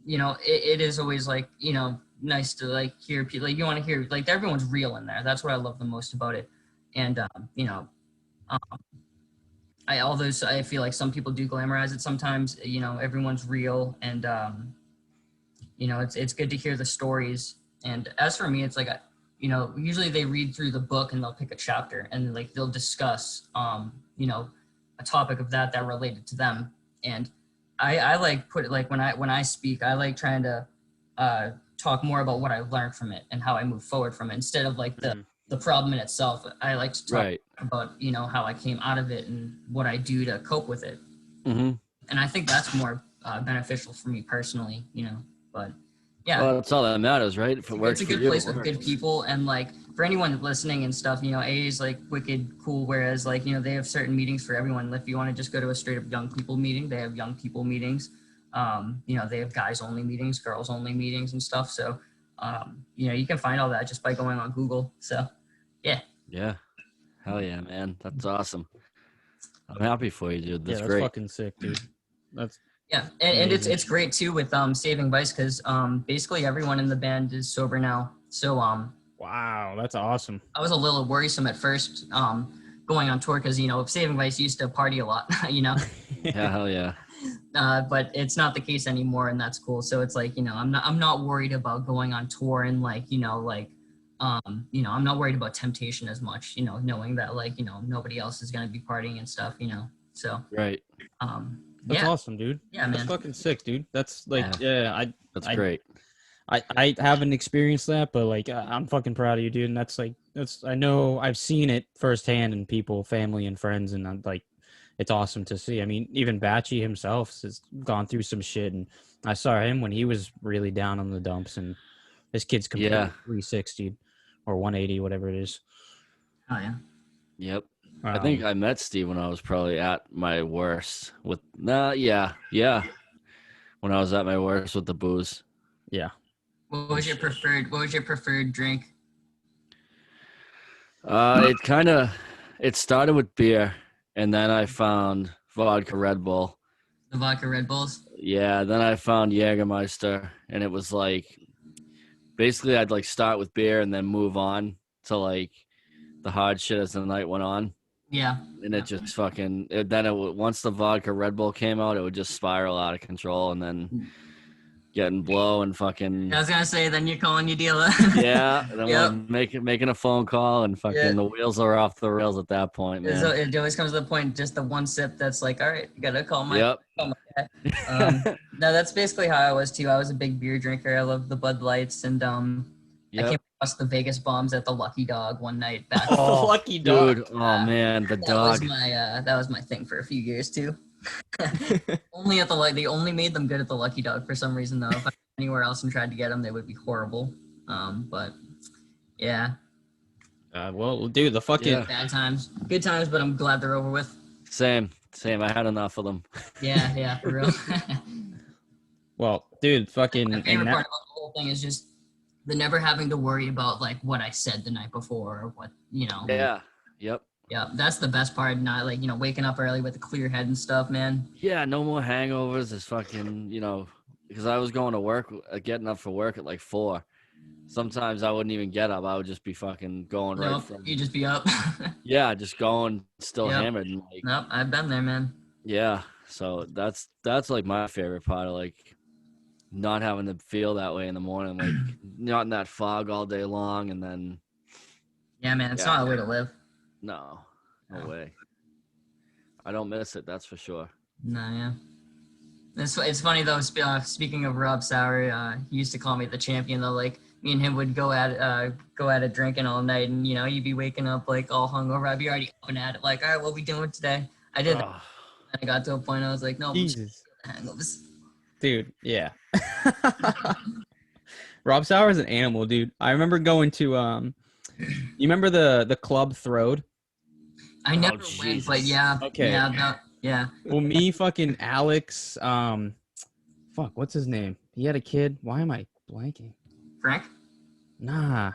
Speaker 3: You know, it is always like, you know, nice to like hear people, like you want to hear, like everyone's real in there. That's what I love the most about it. And, you know, I feel like some people do glamorize it sometimes, you know, everyone's real. And, you know, it's good to hear the stories. And as for me, it's like, you know, usually they read through the book and they'll pick a chapter and like they'll discuss, you know, a topic of that related to them. And I like put it like when I speak, I like trying to talk more about what I learned from it and how I move forward from it instead of like the problem in itself. I like to talk about, you know, how I came out of it and what I do to cope with it. And I think that's more beneficial for me personally, you know, but yeah.
Speaker 2: Well, that's all that matters, right? If it works,
Speaker 3: it's a good place with good people. And like for anyone listening and stuff, you know, AA is like wicked cool. Whereas like, you know, they have certain meetings for everyone. If you want to just go to a straight up young people meeting, they have young people meetings. You know, they have guys only meetings, girls only meetings and stuff. So, you know, you can find all that just by going on Google. So, yeah.
Speaker 2: Yeah. Hell yeah, man. That's awesome. I'm happy for you, dude. That's great.
Speaker 1: Fucking sick, dude. That's
Speaker 3: and it's great too with Saving Vice because basically everyone in the band is sober now. So
Speaker 1: wow, that's awesome.
Speaker 3: I was a little worrisome at first going on tour because, you know, Saving Vice used to party a lot, you know.
Speaker 2: Yeah, hell yeah.
Speaker 3: but it's not the case anymore, and that's cool. So it's like, I'm not worried about going on tour and I'm not worried about temptation as much, knowing that nobody else is gonna be partying and stuff, So
Speaker 2: Right.
Speaker 1: That's
Speaker 3: yeah,
Speaker 1: awesome, dude.
Speaker 3: yeah, man.
Speaker 1: That's fucking sick, dude. That's like, yeah,
Speaker 2: That's great.
Speaker 1: I haven't experienced that, but like I'm fucking proud of you, dude. And that's I know I've seen it firsthand in people, family, and friends, and I'm like, it's awesome to see. I mean, even Batchy himself has gone through some shit, and I saw him when he was really down on the dumps, and this kid's completely 360 or 180, whatever it is.
Speaker 3: Oh yeah.
Speaker 2: Yep. I think I met Steve when I was probably at my worst with when I was at my worst with the booze.
Speaker 1: Yeah.
Speaker 3: What was your preferred drink?
Speaker 2: It started with beer, and then I found vodka Red Bull.
Speaker 3: The vodka Red Bulls?
Speaker 2: Yeah, then I found Jägermeister, and it was like basically I'd like start with beer and then move on to like the hard shit as the night went on.
Speaker 3: Yeah.
Speaker 2: And it just once the vodka Red Bull came out, it would just spiral out of control, and then getting blow and fucking.
Speaker 3: I was gonna say, then you're calling your dealer.
Speaker 2: Yeah, and then making a phone call, and fucking the wheels are off the rails at that point, man.
Speaker 3: So it always comes to the point, just the one sip that's like, all right, you gotta call my guy. No, that's basically how I was too. I was a big beer drinker. I loved the Bud Lights, and I came across the Vegas bombs at the Lucky Dog one night back.
Speaker 1: Oh, Lucky Dog,
Speaker 2: dude! Oh man, the dog.
Speaker 3: That was my thing for a few years too. Only at they only made them good at the Lucky Dog for some reason though. If I went anywhere else and tried to get them, they would be horrible. But yeah.
Speaker 1: Well, dude, the fucking
Speaker 3: bad times, good times, but I'm glad they're over with.
Speaker 2: Same. I had enough of them.
Speaker 3: Yeah, for real.
Speaker 1: Well, dude, fucking.
Speaker 3: My favorite part about the whole thing is just the never having to worry about like what I said the night before or what
Speaker 2: Yeah. Yep.
Speaker 3: Yeah, that's the best part. Not like waking up early with a clear head and stuff, man.
Speaker 2: Yeah, no more hangovers. It's fucking because I was going to work, getting up for work at like 4. Sometimes I wouldn't even get up. I would just be fucking going right from.
Speaker 3: You just be up.
Speaker 2: Yeah, just going, still hammered. And like,
Speaker 3: nope, I've been there, man.
Speaker 2: Yeah, so that's like my favorite part of like not having to feel that way in the morning, like not in that fog all day long, and then.
Speaker 3: Yeah, man, it's not a way to live.
Speaker 2: No way. I don't miss it. That's for sure.
Speaker 3: No, yeah. It's funny though. Speaking of Rob Sauer, he used to call me the champion though. Like me and him would go at it drinking all night, and you'd be waking up like all hungover. I'd be already up and at it, like, all right, what we doing today? I did. And I got to a point I was like, no,
Speaker 1: Jesus.
Speaker 3: hangovers.
Speaker 1: Dude, yeah. Rob Sauer is an animal, dude. I remember going to you remember the club Throde?
Speaker 3: I never went, but yeah.
Speaker 1: Okay.
Speaker 3: Yeah.
Speaker 1: Well, me, fucking Alex, what's his name? He had a kid. Why am I blanking?
Speaker 3: Frank?
Speaker 1: Nah.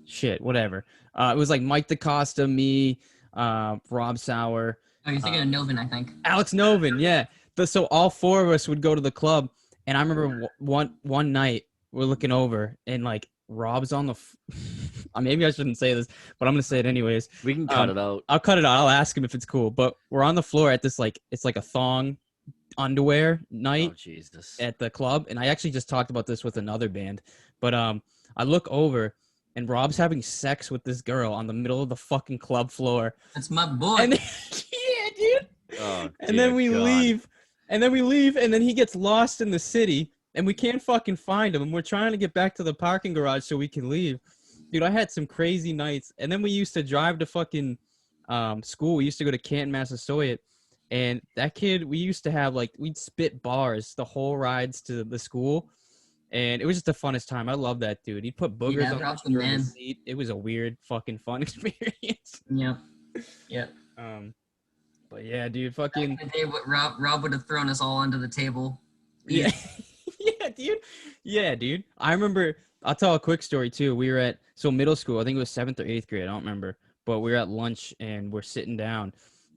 Speaker 1: Shit, whatever. It was like Mike DaCosta, me, Rob Sauer.
Speaker 3: Oh, you're thinking of Novin, I think.
Speaker 1: Alex Novin, yeah. So all 4 of us would go to the club, and I remember one night we're looking over, and like Rob's on the. Maybe I shouldn't say this, but I'm gonna say it anyways.
Speaker 2: We can cut it out.
Speaker 1: I'll cut it out. I'll ask him if it's cool. But we're on the floor at this it's like a thong underwear night at the club, and I actually just talked about this with another band. But I look over, and Rob's having sex with this girl on the middle of the fucking club floor.
Speaker 3: That's my boy.
Speaker 1: And yeah, dude.
Speaker 2: Oh,
Speaker 1: and then we leave, and then he gets lost in the city, and we can't fucking find him. And we're trying to get back to the parking garage so we can leave. Dude, I had some crazy nights. And then we used to drive to fucking school. We used to go to Canton, Massasoit. And that kid, we used to have we'd spit bars the whole rides to the school. And it was just the funnest time. I love that dude. He'd put boogers on the seat. It was a weird fucking fun experience.
Speaker 3: Yep.
Speaker 1: But yeah, dude, fucking.
Speaker 3: Back in the day, Rob would have thrown us all under the table.
Speaker 1: Yeah. Yeah, dude. I remember. I'll tell a quick story too. We were at middle school. I think it was 7th or 8th grade. I don't remember. But we were at lunch and we're sitting down,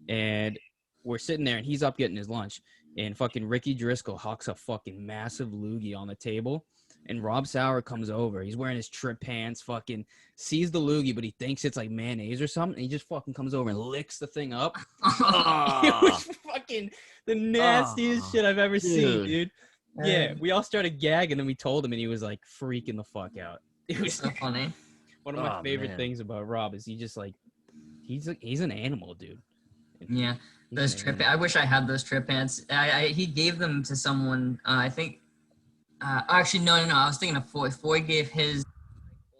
Speaker 1: and we're sitting there, and he's up getting his lunch, and fucking Ricky Driscoll hucks a fucking massive loogie on the table, and Rob Sauer comes over. He's wearing his trip pants, fucking sees the loogie, but he thinks it's like mayonnaise or something. And he just fucking comes over and licks the thing up. It was fucking fucking the nastiest shit I've ever seen, dude. Yeah, we all started gagging and we told him and he was like freaking the fuck out. It was
Speaker 3: so funny.
Speaker 1: One of my favorite things about Rob is he just like he's an animal, dude.
Speaker 3: Yeah, those trip. I wish I had those trip pants. He gave them to someone. I think. Actually, no. I was thinking of Foy. Foy gave his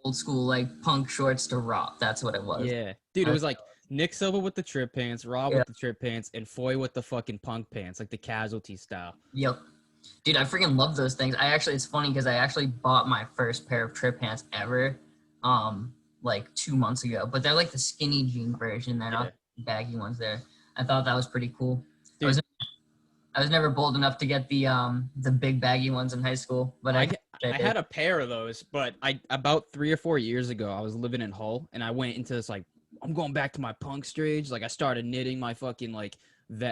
Speaker 3: old school like punk shorts to Rob. That's what it was.
Speaker 1: Yeah, dude. It was like Nick Silva with the trip pants, Rob with the trip pants, and Foy with the fucking punk pants, like the casualty style.
Speaker 3: Yep. Dude, I freaking love those things. It's funny because I actually bought my first pair of trip pants ever, like 2 months ago. But they're like the skinny jean version. They're not the baggy ones there. I thought that was pretty cool. Dude. I was never bold enough to get the big baggy ones in high school, but I
Speaker 1: had a pair of those. But about 3 or 4 years ago, I was living in Hull, and I went into this like, I'm going back to my punk stage. Like I started knitting my fucking like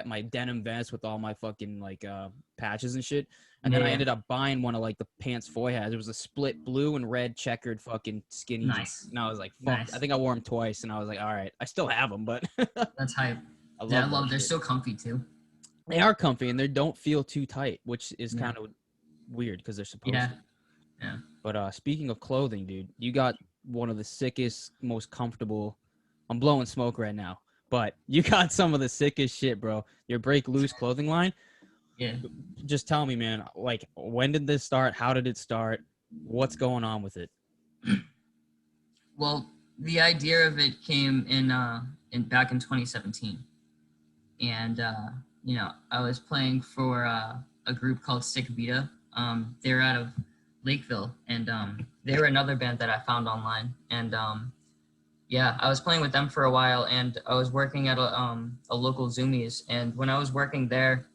Speaker 1: my denim vest with all my fucking like patches and shit. And then I ended up buying one of like the pants Foy has. It was a split blue and red checkered fucking skinny.
Speaker 3: Nice.
Speaker 1: And I was like, fuck. Nice. I think I wore them twice, and I was like, all right, I still have them, but
Speaker 3: that's hype. I love them. They're so comfy too.
Speaker 1: They are comfy and they don't feel too tight, which is kind of weird because they're supposed to.
Speaker 3: Yeah.
Speaker 1: But speaking of clothing, dude, you got one of the sickest, most comfortable. I'm blowing smoke right now, but you got some of the sickest shit, bro. Your Break Loose clothing line.
Speaker 3: Yeah.
Speaker 1: Just tell me, man. Like, when did this start? How did it start? What's going on with it?
Speaker 3: Well, the idea of it came in back in 2017, and I was playing for a group called Sick Vita. They're out of Lakeville, and they were another band that I found online. And I was playing with them for a while, and I was working at a local Zoomies. And when I was working there,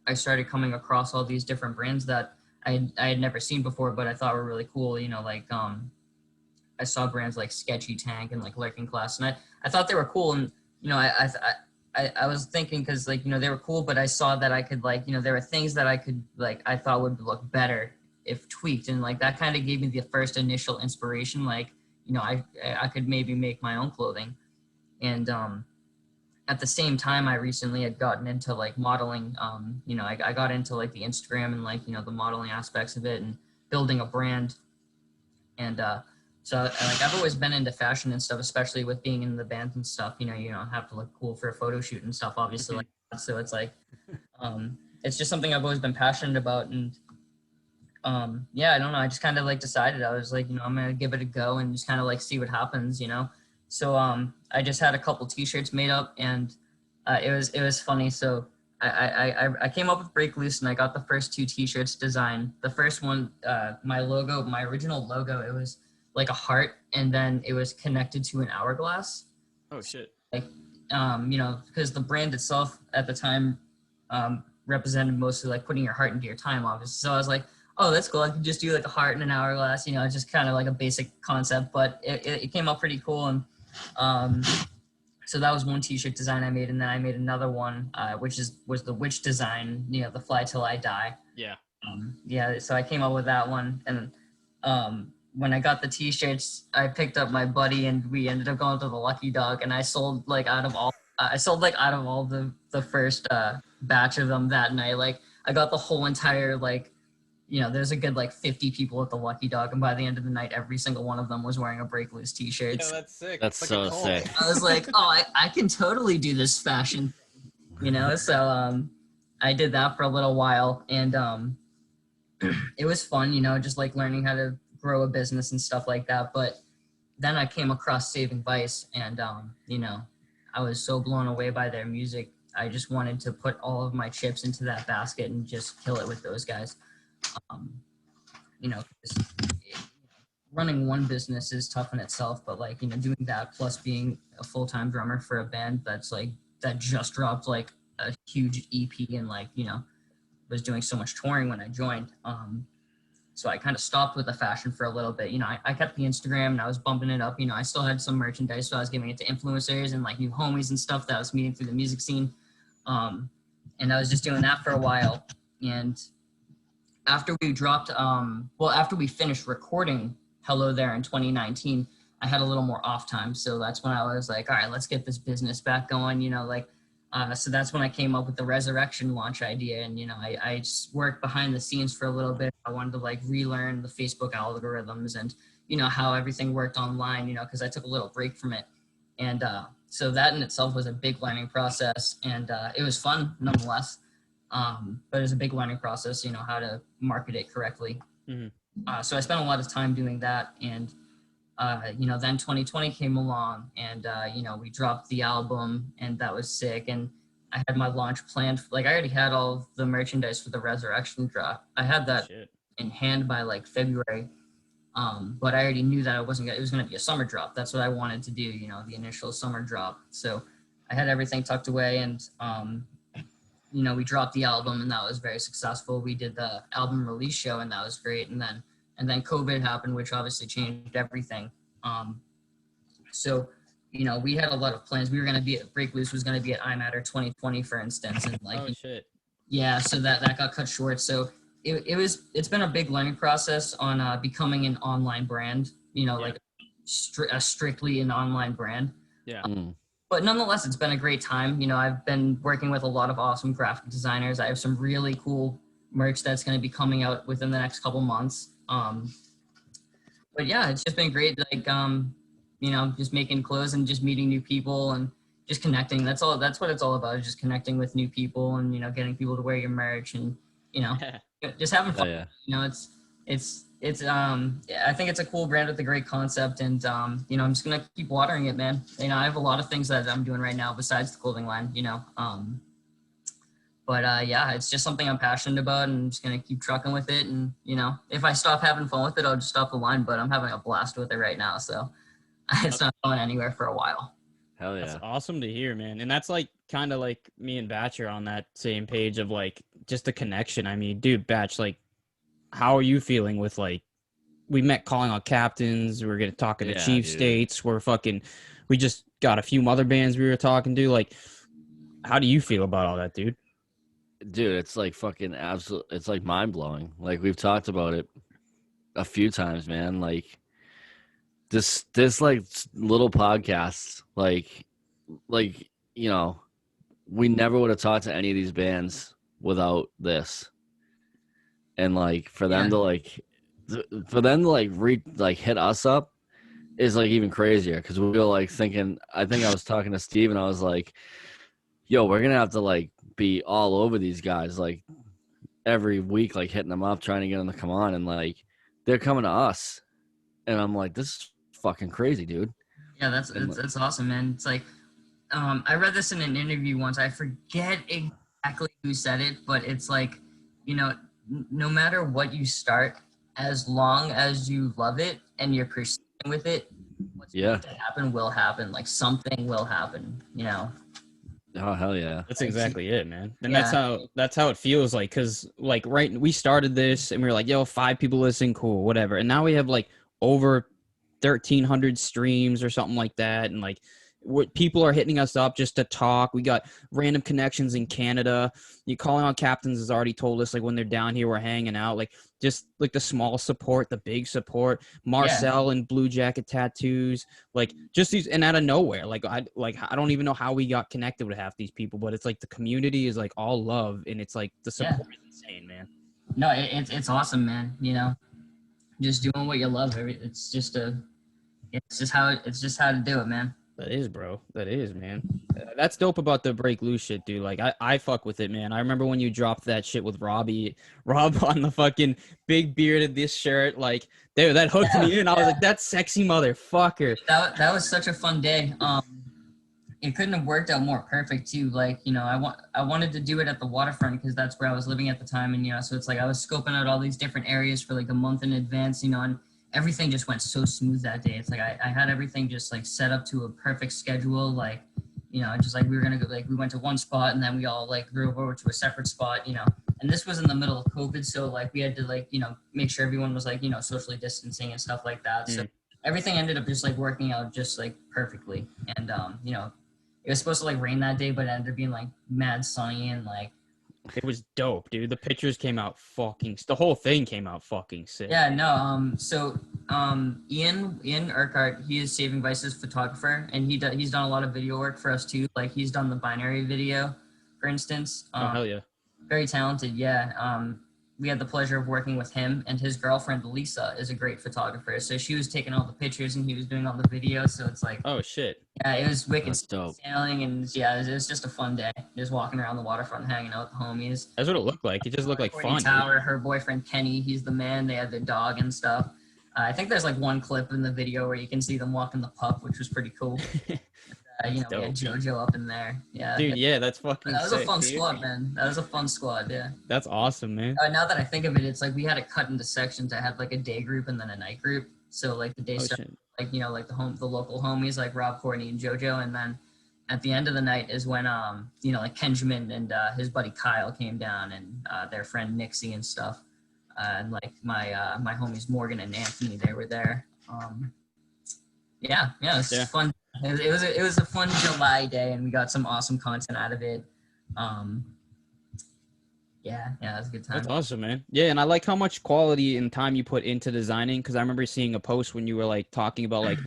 Speaker 3: I started coming across all these different brands that I had never seen before, but I thought were really cool. I saw brands like Sketchy Tank and like Lurking Class, and I thought they were cool. And I was thinking because they were cool, but I saw that I could there were things that I could I thought would look better if tweaked, and that kind of gave me the first initial inspiration. I could maybe make my own clothing, and at the same time I recently had gotten into modeling. I got into the Instagram and the modeling aspects of it and building a brand, and so I've always been into fashion and stuff, especially with being in the band and stuff. You have to look cool for a photo shoot and stuff, obviously. So it's it's just something I've always been passionate about. And I don't know. I just kind of decided I was I'm gonna give it a go and just kind of see what happens. So I just had a couple T-shirts made up, and it was funny. So I came up with Break Loose, and I got the first 2 T-shirts designed. The first one, my original logo, it was like a heart, and then it was connected to an hourglass.
Speaker 1: Oh shit.
Speaker 3: Because the brand itself at the time represented mostly putting your heart into your time, obviously. So I was like, oh, that's cool. I could just do a heart and an hourglass, just kind of a basic concept, but it came out pretty cool. And so that was one T-shirt design I made, and then I made another one, which was the witch design, the Fly Till I Die.
Speaker 1: Yeah.
Speaker 3: So I came up with that one, and when I got the T-shirts, I picked up my buddy, and we ended up going to the Lucky Dog, and I sold out of all the first batch of them that night. I got the whole entire there's a good 50 people at the Lucky Dog, and by the end of the night, every single one of them was wearing a Break Loose T-shirt.
Speaker 1: Yeah, that's sick.
Speaker 2: That's so sick.
Speaker 3: I was like, oh, I can totally do this fashion, So I did that for a little while, and it was fun, just learning how to grow a business and stuff like that. But then I came across Saving Vice, and I was so blown away by their music. I just wanted to put all of my chips into that basket and just kill it with those guys. Running one business is tough in itself, but doing that plus being a full-time drummer for a band that's that just dropped a huge EP and was doing so much touring when I joined. So I kind of stopped with the fashion for a little bit. I kept the Instagram and I was bumping it up. I still had some merchandise, so I was giving it to influencers and new homies and stuff that I was meeting through the music scene. And I was just doing that for a while. And after we after we finished recording Hello There in 2019, I had a little more off time. So that's when I was like, all right, let's get this business back going. So that's when I came up with the resurrection launch idea. And, I just worked behind the scenes for a little bit. I wanted to like relearn the Facebook algorithms and, how everything worked online, because I took a little break from it. And so that in itself was a big learning process, and it was fun nonetheless. But it was a big learning process, how to market it correctly.
Speaker 1: Mm-hmm.
Speaker 3: So I spent a lot of time doing that. And then 2020 came along, and we dropped the album, and that was sick. And I had my launch planned. Like, I already had all the merchandise for the Resurrection drop. I had that in hand by like February, but I already knew that it was gonna be a summer drop. That's what I wanted to do, the initial summer drop. So I had everything tucked away, and we dropped the album, and that was very successful. We did the album release show, and that was great. And then COVID happened, which obviously changed everything. So, we had a lot of plans. We were going to be at Break Loose was going to be at iMatter 2020, for instance. And like, yeah, so that got cut short. So it's been a big learning process on becoming an online brand, like strictly an online brand.
Speaker 1: Yeah.
Speaker 3: But nonetheless, it's been a great time. I've been working with a lot of awesome graphic designers. I have some really cool merch that's going to be coming out within the next couple months. But yeah, it's just been great. Like, just making clothes and just meeting new people and just connecting. That's what it's all about, is just connecting with new people and, getting people to wear your merch and, just having fun.
Speaker 2: Oh, yeah.
Speaker 3: I think it's a cool brand with a great concept, and, I'm just going to keep watering it, man. I have a lot of things that I'm doing right now besides the clothing line, But yeah, it's just something I'm passionate about, and I'm just going to keep trucking with it. And, if I stop having fun with it, I'll just stop the line, but I'm having a blast with it right now. So it's not going anywhere for a while.
Speaker 2: Hell yeah.
Speaker 1: That's awesome to hear, man. And that's like kind of like me and Batch are on that same page of like just the connection. I mean, dude, Batch, like, how are you feeling with like, we met Calling All Captains, we're going to talking to Chief States, we just got a few other bands we were talking to. Like, how do you feel about all that, dude?
Speaker 2: Dude, it's like fucking absolute. It's like mind blowing. Like, we've talked about it a few times, man. Like, this like little podcasts, like we never would have talked to any of these bands without this. And like for them to hit us up is like even crazier, because we were like thinking. I think I was talking to Steve, and I was like, "Yo, we're gonna have to like be all over these guys like every week, like hitting them up, trying to get them to come on, and like they're coming to us." And I'm like, "This is fucking crazy, dude."
Speaker 3: Yeah, that's awesome, man. It's like, I read this in an interview once. I forget exactly who said it, but it's like, no matter what you start, as long as you love it and you're persistent with it, what's going to happen will happen. Like, something will happen,
Speaker 2: Oh, hell yeah.
Speaker 1: That's exactly it, man. And that's how it feels like, because like we started this and we were like, yo, 5 people listening, cool, whatever. And now we have like over 1,300 streams or something like that. And like, people are hitting us up just to talk. We got random connections in Canada. You Calling All Captains has already told us like when they're down here, we're hanging out. Like, just like the small support, the big support. Marcel and Blue Jacket Tattoos, like just these, and out of nowhere, I don't even know how we got connected with half these people, but it's like the community is like all love, and it's like the support is insane, man.
Speaker 3: No, it's awesome, man. Just doing what you love. It's just how to do it, man.
Speaker 1: That is, bro. That is, man. That's dope about the Break Loose shit, dude. Like, I fuck with it, man. I remember when you dropped that shit with Rob on the fucking big bearded this shirt. Like, dude, that hooked me in. I was like, that sexy motherfucker.
Speaker 3: That was such a fun day. It couldn't have worked out more perfect too. Like, I wanted to do it at the waterfront because that's where I was living at the time, and so it's like I was scoping out all these different areas for like a month in advance, and everything just went so smooth that day. It's like I had everything just like set up to a perfect schedule. Like, just like we were gonna go, like we went to one spot and then we all like drove over to a separate spot, and this was in the middle of COVID. So like we had to like, make sure everyone was like, socially distancing and stuff like that. So everything ended up just like working out just like perfectly. And, it was supposed to like rain that day, but it ended up being like mad sunny and like,
Speaker 1: it was dope, dude. The pictures came out the whole thing came out fucking sick.
Speaker 3: Yeah, no. So Ian Urquhart, he is Saving Vice's photographer, and he's done a lot of video work for us too. Like he's done the binary video, for instance.
Speaker 1: Oh hell yeah.
Speaker 3: Very talented, yeah. We had the pleasure of working with him, and his girlfriend Lisa is a great photographer. So she was taking all the pictures, and he was doing all the videos. So it's like,
Speaker 1: Oh shit.
Speaker 3: yeah, it was wicked
Speaker 2: That's dope.
Speaker 3: sailing, and yeah, it was just a fun day, just walking around the waterfront, hanging out with the homies.
Speaker 1: That's what it looked like. It just looked like
Speaker 3: Courtney
Speaker 1: fun.
Speaker 3: Tower, her boyfriend Kenny, he's the man. They had their dog and stuff. I think there's like one clip in the video where you can see them walking the pup, which was pretty cool. We had JoJo up in there. Yeah,
Speaker 1: Dude, yeah, that's fucking
Speaker 3: that was
Speaker 1: sick,
Speaker 3: a fun
Speaker 1: dude.
Speaker 3: squad, man. That was a fun squad, yeah.
Speaker 1: That's awesome, man.
Speaker 3: Now that I think of it, it's like we had it cut into sections. I had like a day group and then a night group. So like the day
Speaker 1: Oh,
Speaker 3: started,
Speaker 1: shit.
Speaker 3: like like the local homies like Rob, Courtney, and JoJo, and then at the end of the night is when like Kenjamin and his buddy Kyle came down, and their friend Nixie and stuff, and like my homies Morgan and Anthony, they were there. It was just fun. It was a fun July day, and we got some awesome content out of it. Yeah, it was a good time.
Speaker 1: That's awesome, man. Yeah, and I like how much quality and time you put into designing, because I remember seeing a post when you were like talking about like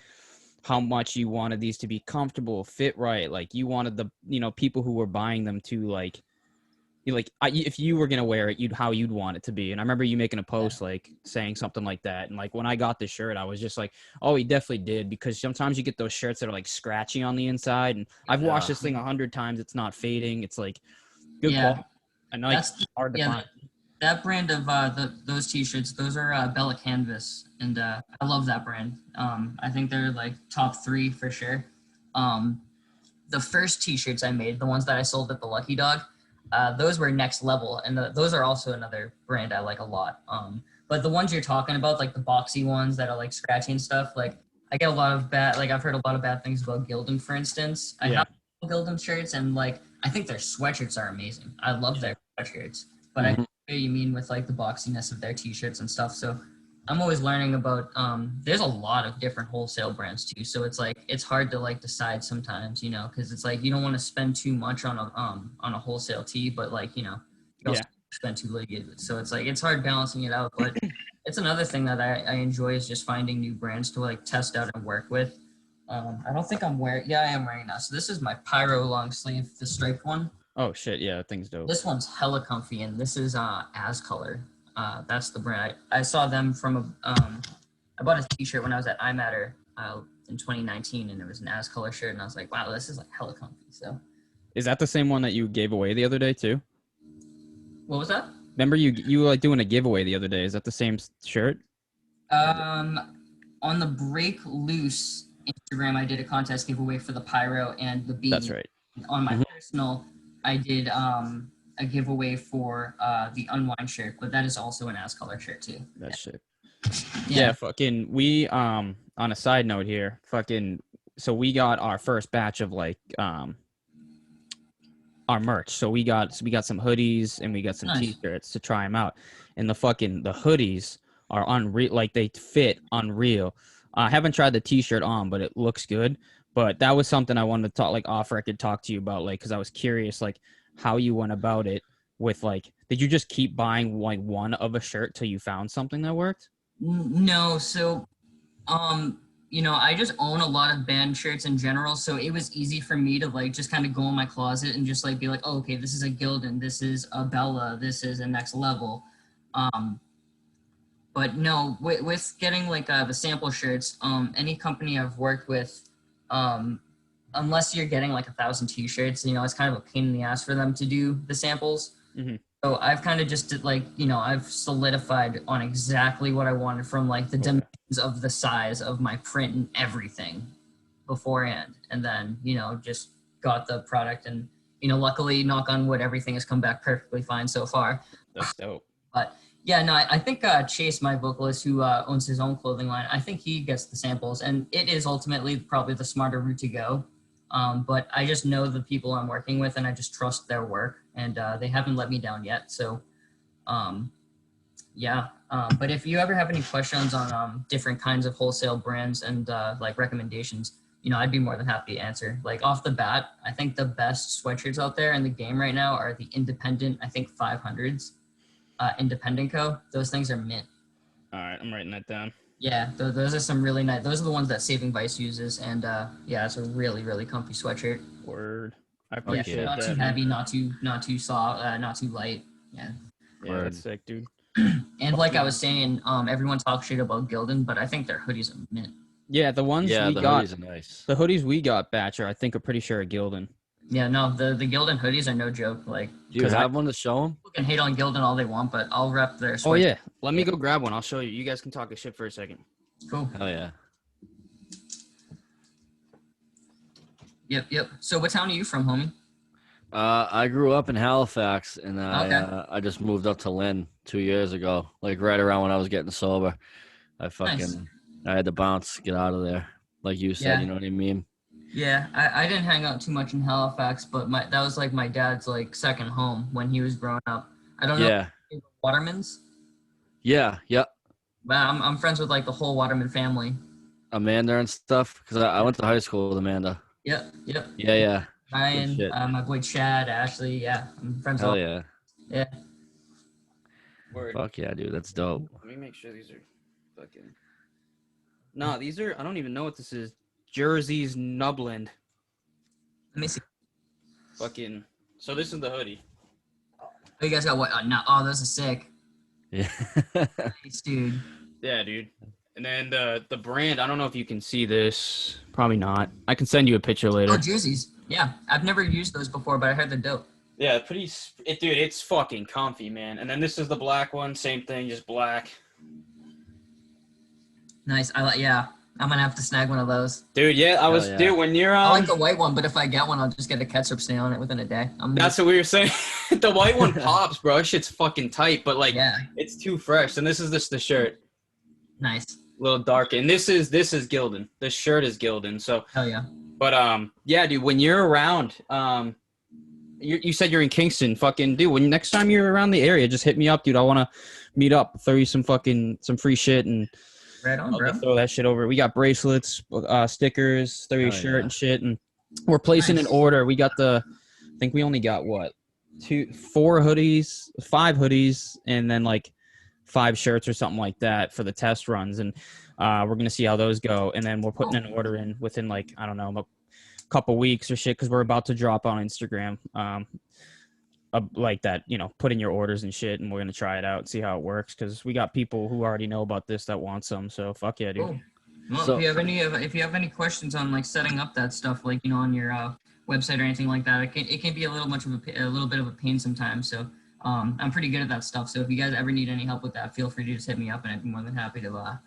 Speaker 1: how much you wanted these to be comfortable, fit right. Like you wanted the people who were buying them to like if you were gonna wear it, how you'd want it to be. And I remember you making a post like saying something like that. And like when I got the shirt, I was just like, oh, he definitely did, because sometimes you get those shirts that are like scratchy on the inside. And I've washed this thing 100 times. It's not fading. It's like good quality. I know it's hard to find.
Speaker 3: That brand of those t-shirts, those are Bella Canvas, and I love that brand. I think they're like top 3 for sure. The first t-shirts I made, the ones that I sold at the Lucky Dog, those were next level, and those are also another brand I like a lot. But the ones you're talking about, like the boxy ones that are like scratchy and stuff, like I get a lot of I've heard a lot of bad things about Gildan, for instance. I have Gildan shirts, and like I think their sweatshirts are amazing. I love their sweatshirts, but I know what you mean with like the boxiness of their t-shirts and stuff. So I'm always learning about there's a lot of different wholesale brands too, so it's like it's hard to like decide sometimes, because it's like you don't want to spend too much on a wholesale tee, but like you also spend too little, so it's like it's hard balancing it out. But it's another thing that I enjoy is just finding new brands to like test out and work with. I don't think I'm wearing. Yeah, I am wearing now. So this is my Pyro long sleeve, the striped one.
Speaker 1: Oh shit, yeah, that thing's dope.
Speaker 3: This one's hella comfy, and this is As Color. That's the brand. I saw them from I bought a t-shirt when I was at iMatter in 2019, and it was an As Color shirt, and I was like, wow, this is like hella comfy. So
Speaker 1: is that the same one that you gave away the other day too?
Speaker 3: What was that?
Speaker 1: Remember you were like doing a giveaway the other day. Is that the same shirt?
Speaker 3: On the Break Loose Instagram, I did a contest giveaway for the Pyro and the Beanie.
Speaker 1: That's right.
Speaker 3: On my personal, I did a giveaway for the Unwind shirt, but that is also an As Color shirt too.
Speaker 1: That shit. Yeah, fucking we on a side note here, so we got our first batch of like our merch. So we got some hoodies and we got some t-shirts to try them out. And the hoodies are unreal, like they fit unreal. I haven't tried the t-shirt on, but it looks good. But that was something I wanted to talk like off record talk to you about, like because I was curious like how you went about it with like, did you just keep buying like one of a shirt till you found something that worked?
Speaker 3: No, so I just own a lot of band shirts in general, so it was easy for me to like just kind of go in my closet and just like be like, oh, okay, this is a Gildan, this is a Bella, this is a Next Level. But no, with getting like the sample shirts, any company I've worked with, unless you're getting like 1,000 t-shirts, it's kind of a pain in the ass for them to do the samples. Mm-hmm. So I've kind of just I've solidified on exactly what I wanted from like the dimensions of the size of my print and everything beforehand. And then, just got the product and, luckily, knock on wood, everything has come back perfectly fine so far.
Speaker 1: That's dope.
Speaker 3: But yeah, no, I think Chase, my vocalist who owns his own clothing line, I think he gets the samples, and it is ultimately probably the smarter route to go. But I just know the people I'm working with, and I just trust their work, and they haven't let me down yet. So, but if you ever have any questions on different kinds of wholesale brands and like recommendations, I'd be more than happy to answer. Like off the bat, I think the best sweatshirts out there in the game right now are the independent, I think 500s. Independent Co. Those things are mint.
Speaker 1: All right, I'm writing that down.
Speaker 3: Yeah, those are some really nice. Those are the ones that Saving Vice uses, and yeah, it's a really really comfy sweatshirt.
Speaker 1: Word. I
Speaker 3: Yeah,
Speaker 1: appreciate
Speaker 3: not too
Speaker 1: that, man.
Speaker 3: heavy, not too soft, not too light. Yeah,
Speaker 1: Yeah, that's
Speaker 2: Word.
Speaker 1: sick, dude.
Speaker 3: and
Speaker 1: Fuck
Speaker 3: like I
Speaker 1: yeah.
Speaker 3: was saying, everyone talks shit about Gildan, but I think their hoodies are mint.
Speaker 1: Yeah, the ones
Speaker 2: Yeah,
Speaker 1: we
Speaker 2: the
Speaker 1: got,
Speaker 2: hoodies are nice.
Speaker 1: the hoodies we got, Batcher, I think are pretty sure are Gildan.
Speaker 3: Yeah, no, the Gildan hoodies are no joke. Like,
Speaker 2: Do you
Speaker 1: Cause I,
Speaker 2: have one to show them?
Speaker 3: people can hate on Gildan all they want, but I'll rep their
Speaker 1: oh
Speaker 3: sweatshirt.
Speaker 1: yeah, let me go grab one. I'll show you. You guys can talk a shit for a second.
Speaker 3: Cool.
Speaker 2: Hell yeah.
Speaker 3: Yep. So what town are you from, homie?
Speaker 2: I grew up in Halifax, and
Speaker 3: Okay.
Speaker 2: I just moved up to Lynn 2 years ago, like right around when I was getting sober.
Speaker 3: Nice.
Speaker 2: I had to bounce, get out of there, like you said.
Speaker 3: Yeah.
Speaker 2: You know what I mean?
Speaker 3: Yeah, I didn't hang out too much in Halifax, but that was like my dad's like second home when he was growing up. I don't know
Speaker 2: Yeah,
Speaker 3: if Watermans,
Speaker 2: yeah.
Speaker 3: but I'm friends with like the whole Waterman family.
Speaker 2: Amanda and stuff, because I went to high school with Amanda.
Speaker 3: Yep.
Speaker 2: Yeah. Good
Speaker 3: Ryan,
Speaker 2: shit.
Speaker 3: my boy Chad, Ashley, yeah, I'm friends with
Speaker 2: Hell
Speaker 3: all.
Speaker 2: yeah.
Speaker 3: Yeah.
Speaker 1: Word.
Speaker 2: Fuck yeah, dude. That's dope.
Speaker 1: Let me make sure these are fucking. No, these are. I don't even know what this is. Jersey's Nubland.
Speaker 3: Let me see.
Speaker 1: Fucking. So this is the hoodie.
Speaker 3: Oh, you guys got what? No, oh, those are sick.
Speaker 2: Yeah.
Speaker 3: Nice, dude.
Speaker 1: Yeah, dude. And then the brand. I don't know if you can see this. Probably not. I can send you a picture later.
Speaker 3: Oh, jerseys. Yeah, I've never used those before, but I heard they're dope.
Speaker 1: Yeah, pretty. Dude, it's fucking comfy, man. And then this is the black one. Same thing, just black.
Speaker 3: Nice. Yeah, I'm gonna have to snag one of those.
Speaker 1: Dude, yeah, I was.
Speaker 2: yeah.
Speaker 1: Dude, when you're
Speaker 3: I like the white one, but if I get one, I'll just get a ketchup stain on it within a day.
Speaker 1: That's what we were saying. The white one pops, bro. Shit's fucking tight, but like,
Speaker 3: Yeah.
Speaker 1: it's too fresh. And this is just the shirt,
Speaker 3: Nice.
Speaker 1: a little dark. And this is Gildan. This shirt is Gildan. So,
Speaker 3: Hell yeah.
Speaker 1: but yeah, dude. When you're around, you said you're in Kingston. Fucking dude. When next time you're around the area, just hit me up, dude. I want to meet up, throw you some free shit, and
Speaker 3: Right on,
Speaker 1: I'll
Speaker 3: bro.
Speaker 1: just throw that shit over. We got bracelets, stickers, throw you a
Speaker 2: Hell
Speaker 1: shirt
Speaker 2: yeah.
Speaker 1: and shit, and we're placing
Speaker 3: Nice.
Speaker 1: an order. We got I think we only got what, 5 hoodies, and then like 5 shirts or something like that for the test runs, and we're gonna see how those go, and then we're putting an order in within like I don't know a couple weeks or shit because we're about to drop on Instagram. Like that, put in your orders and shit, and we're gonna try it out and see how it works because we got people who already know about this that want some. So fuck yeah, dude.
Speaker 3: Cool. Well,
Speaker 2: So-
Speaker 3: if you have any questions on like setting up that stuff, like on your website or anything like that, it can be a little bit of a pain sometimes. So I'm pretty good at that stuff. So if you guys ever need any help with that, feel free to just hit me up, and I'd be more than happy to.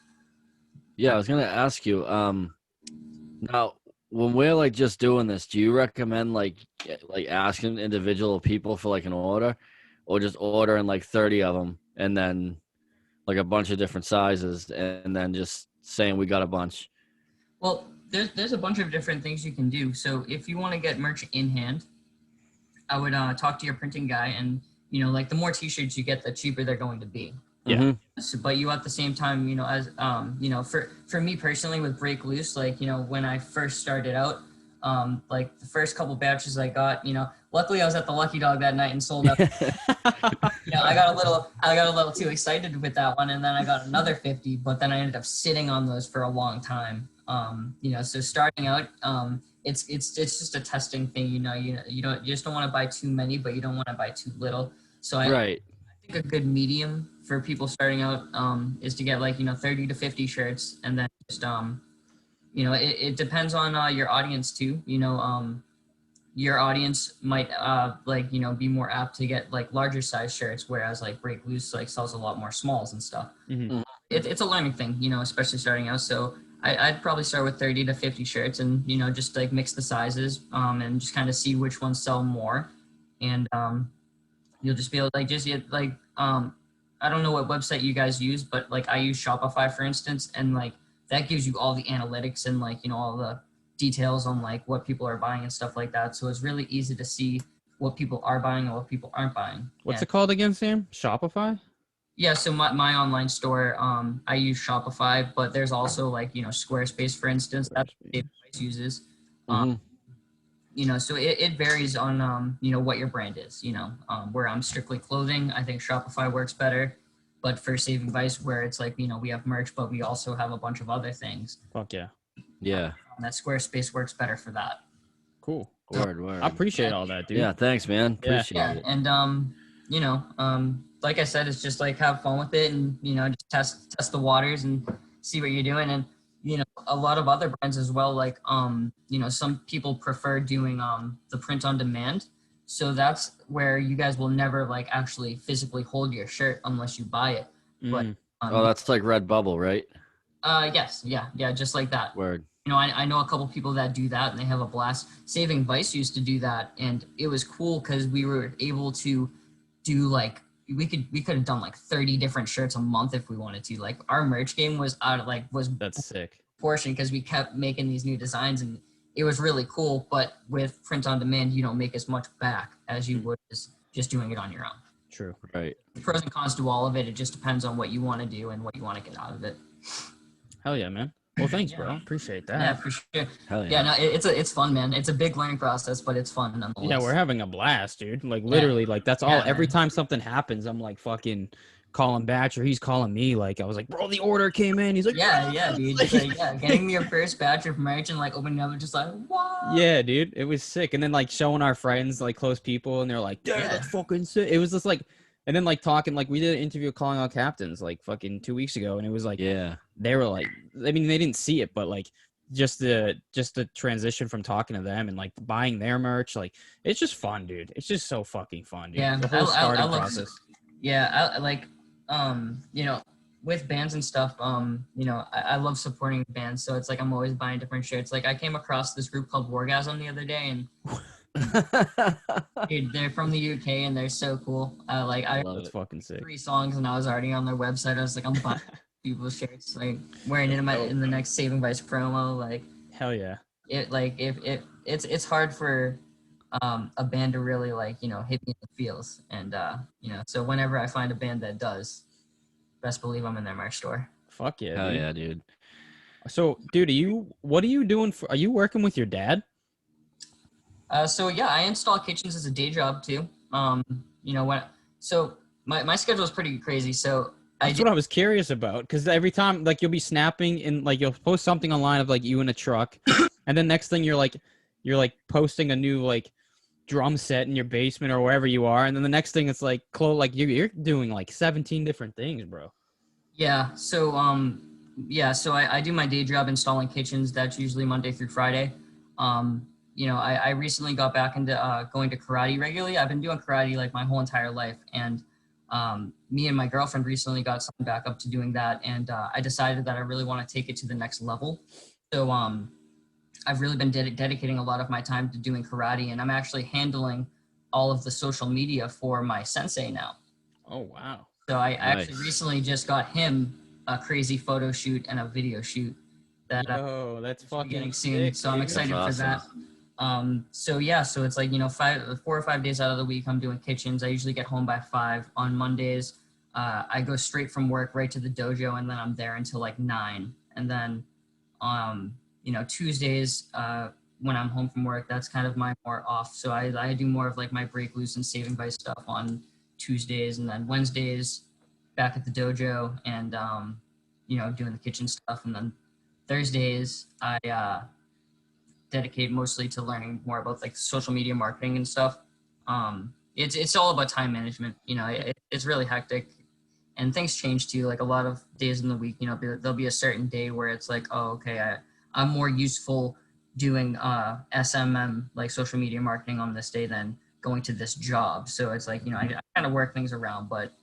Speaker 2: Yeah, I was gonna ask you. Now when we're like just doing this, do you recommend like asking individual people for like an order, or just ordering like 30 of them and then like a bunch of different sizes and then just saying we got a bunch?
Speaker 3: Well, there's a bunch of different things you can do. So if you want to get merch in hand, I would talk to your printing guy, and like the more T-shirts you get, the cheaper they're going to be.
Speaker 1: Yeah.
Speaker 2: Mhm.
Speaker 3: So, but you at the same time, as for me personally with Break Loose, like when I first started out, like the first couple batches I got, luckily I was at the Lucky Dog that night and sold out. I got a little too excited with that one, and then I got another 50, but then I ended up sitting on those for a long time. So starting out, it's just a testing thing. You just don't want to buy too many, but you don't want to buy too little. So
Speaker 2: Right.
Speaker 3: I think a good medium for people starting out is to get like 30 to 50 shirts, and then just it depends on your audience too. Your audience might be more apt to get like larger size shirts, whereas like Break Loose like sells a lot more smalls and stuff.
Speaker 1: Mhm.
Speaker 3: It's a learning thing, especially starting out. So I'd probably start with 30 to 50 shirts, and just like mix the sizes and just kind of see which ones sell more, and you'll just be able to I don't know what website you guys use, but like I use Shopify for instance, and like that gives you all the analytics and all the details on like what people are buying and stuff like that. So it's really easy to see what people are buying and what people aren't buying.
Speaker 1: What's it called again, Sam? Shopify?
Speaker 3: Yeah, so my online store, I use Shopify, but there's also like Squarespace for instance that Dave Price uses.
Speaker 2: Mhm.
Speaker 3: So it varies on what your brand is. Where I'm strictly clothing, I think Shopify works better. but for Saving Vice, where it's like, we have merch, but we also have a bunch of other things.
Speaker 1: Fuck yeah.
Speaker 2: Yeah.
Speaker 3: That Squarespace works better for that.
Speaker 1: Cool.
Speaker 2: Word, word.
Speaker 1: I appreciate all that, dude.
Speaker 2: Yeah, thanks, man.
Speaker 1: Yeah.
Speaker 2: Appreciate it.
Speaker 3: And like I said, it's just like have fun with it, and just test the waters and see what you're doing. And a lot of other brands as well, like some people prefer doing the print on demand. So that's where you guys will never like actually physically hold your shirt unless you buy it. But
Speaker 2: Oh, that's like Redbubble, right?
Speaker 3: yes, yeah, just like that.
Speaker 2: Word.
Speaker 3: I know a couple people that do that, and they have a blast. Saving Vice used to do that, and it was cool because we were able to do like we could have done like 30 different shirts a month if we wanted to. Like our merch game was
Speaker 1: That's sick.
Speaker 3: portion because we kept making these new designs, and it was really cool. But with print on demand, you don't make as much back as you would just doing it on your own.
Speaker 1: True.
Speaker 2: Right.
Speaker 3: The pros and cons to all of it. It just depends on what you want to do and what you want to get out of it.
Speaker 1: Hell yeah, man. Well, thanks, bro. Appreciate that.
Speaker 3: Yeah, for sure.
Speaker 2: Hell yeah.
Speaker 3: Yeah, no, it's fun, man. It's a big learning process, but it's fun nonetheless.
Speaker 1: Yeah, we're having a blast, dude. Like literally, like that's all.
Speaker 3: Yeah,
Speaker 1: Every
Speaker 3: man.
Speaker 1: time something happens, I'm like fucking calling Batch, or he's calling me. Like I was like, bro, the order came in. He's like,
Speaker 3: Yeah, dude. Just like, getting your first batch of merch and like opening up and just like, what?
Speaker 1: yeah, dude, it was sick. And then like showing our friends, like close people, and they're like, yeah,
Speaker 3: Yeah.
Speaker 1: that's fucking sick. It was just like, and then like talking, like we did an interview calling all captains like fucking 2 weeks ago, and it was like,
Speaker 2: Yeah.
Speaker 1: they were like, I mean, they didn't see it, but like just the transition from talking to them and like buying their merch, like it's just fun, dude. It's just so fucking fun, dude.
Speaker 3: Yeah,
Speaker 1: The whole
Speaker 3: I
Speaker 1: starting
Speaker 3: love-
Speaker 1: process.
Speaker 3: Yeah, I like, with bands and stuff, I love supporting bands. So it's like I'm always buying different shirts. Like I came across this group called Wargasm the other day, and dude, they're from the UK and they're so cool. I
Speaker 2: Love
Speaker 1: That's
Speaker 2: it.
Speaker 1: fucking sick.
Speaker 3: 3 songs and I was already on their website. I was like, I'm buying people's shirts, like wearing it in the next Saving Vice promo. Like
Speaker 1: Hell yeah.
Speaker 3: it, like if it's hard for a band to really like hit me in the feels, and so whenever I find a band that does, best believe I'm in their merch store.
Speaker 1: Fuck yeah.
Speaker 2: Hell
Speaker 1: dude.
Speaker 2: yeah, dude.
Speaker 1: So, dude, what are you doing are you working with your dad?
Speaker 3: So yeah, I install kitchens as a day job too. So my schedule is pretty crazy. So
Speaker 1: That's what I was curious about, because every time like you'll be snapping and like you'll post something online of like you in a truck, and then next thing you're like posting a new like drum set in your basement or wherever you are, and then the next thing it's like you're doing like 17 different things, bro.
Speaker 3: Yeah. So so I do my day job installing kitchens. That's usually Monday through Friday. I recently got back into going to karate regularly. I've been doing karate like my whole entire life, and me and my girlfriend recently got signed back up to doing that, and I decided that I really want to take it to the next level. So I've really been dedicating a lot of my time to doing karate, and I'm actually handling all of the social media for my sensei now.
Speaker 1: Oh wow.
Speaker 3: So I actually
Speaker 2: Nice.
Speaker 3: recently just got him a crazy photo shoot and a video shoot that
Speaker 1: Oh, that's
Speaker 3: should be
Speaker 1: fucking
Speaker 3: getting soon.
Speaker 1: sick,
Speaker 3: So I'm
Speaker 1: dude.
Speaker 3: excited
Speaker 2: That's
Speaker 3: for that. So it's like 4 or 5 days out of the week I'm doing kitchens. I usually get home by 5 on Mondays. I go straight from work right to the dojo, and then I'm there until like 9. And then Tuesdays when I'm home from work, that's kind of my more off. So I do more of like my break loose and Saving Vice stuff on Tuesdays, and then Wednesdays back at the dojo and doing the kitchen stuff, and then Thursdays I dedicate mostly to learning more about like social media marketing and stuff. It's all about time management. It's really hectic, and things change too. Like a lot of days in the week, there'll be a certain day where it's like, oh, okay, I'm more useful doing SMM, like social media marketing, on this day than going to this job. So it's like, I kind of work things around, but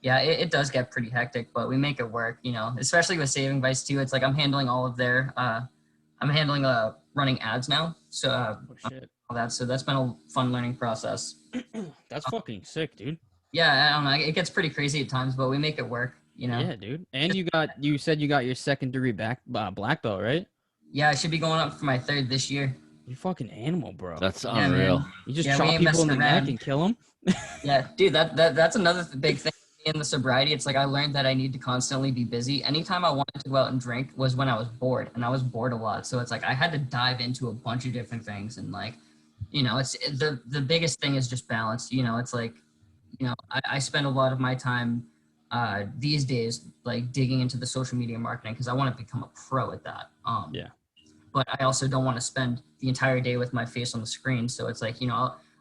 Speaker 3: yeah, it does get pretty hectic, but we make it work, especially with Saving Vice too. It's like I'm handling all of their, I'm handling running ads now. So
Speaker 1: Oh shit.
Speaker 3: all that. So that's been a fun learning process.
Speaker 1: That's fucking sick, dude.
Speaker 3: Yeah, I don't know. It gets pretty crazy at times, but we make it work,
Speaker 1: Yeah, dude. And you said you got your second degree black belt, right?
Speaker 3: Yeah, I should be going up for my 3rd this year.
Speaker 1: You fucking animal, bro.
Speaker 2: That's
Speaker 3: Yeah,
Speaker 2: unreal.
Speaker 3: man.
Speaker 1: You just
Speaker 3: Yeah, we
Speaker 1: chop
Speaker 3: ain't
Speaker 1: people in the
Speaker 3: messing
Speaker 1: neck
Speaker 3: around.
Speaker 1: and kill them.
Speaker 3: Yeah, dude, that's another big thing in the sobriety. It's like I learned that I need to constantly be busy. Anytime I wanted to go out and drink was when I was bored, and I was bored a lot. So it's like I had to dive into a bunch of different things, and like, it's the biggest thing is just balance. It's like, I spend a lot of my time these days, like digging into the social media marketing because I want to become a pro at that.
Speaker 1: Yeah.
Speaker 3: But I also don't want to spend the entire day with my face on the screen. So it's like,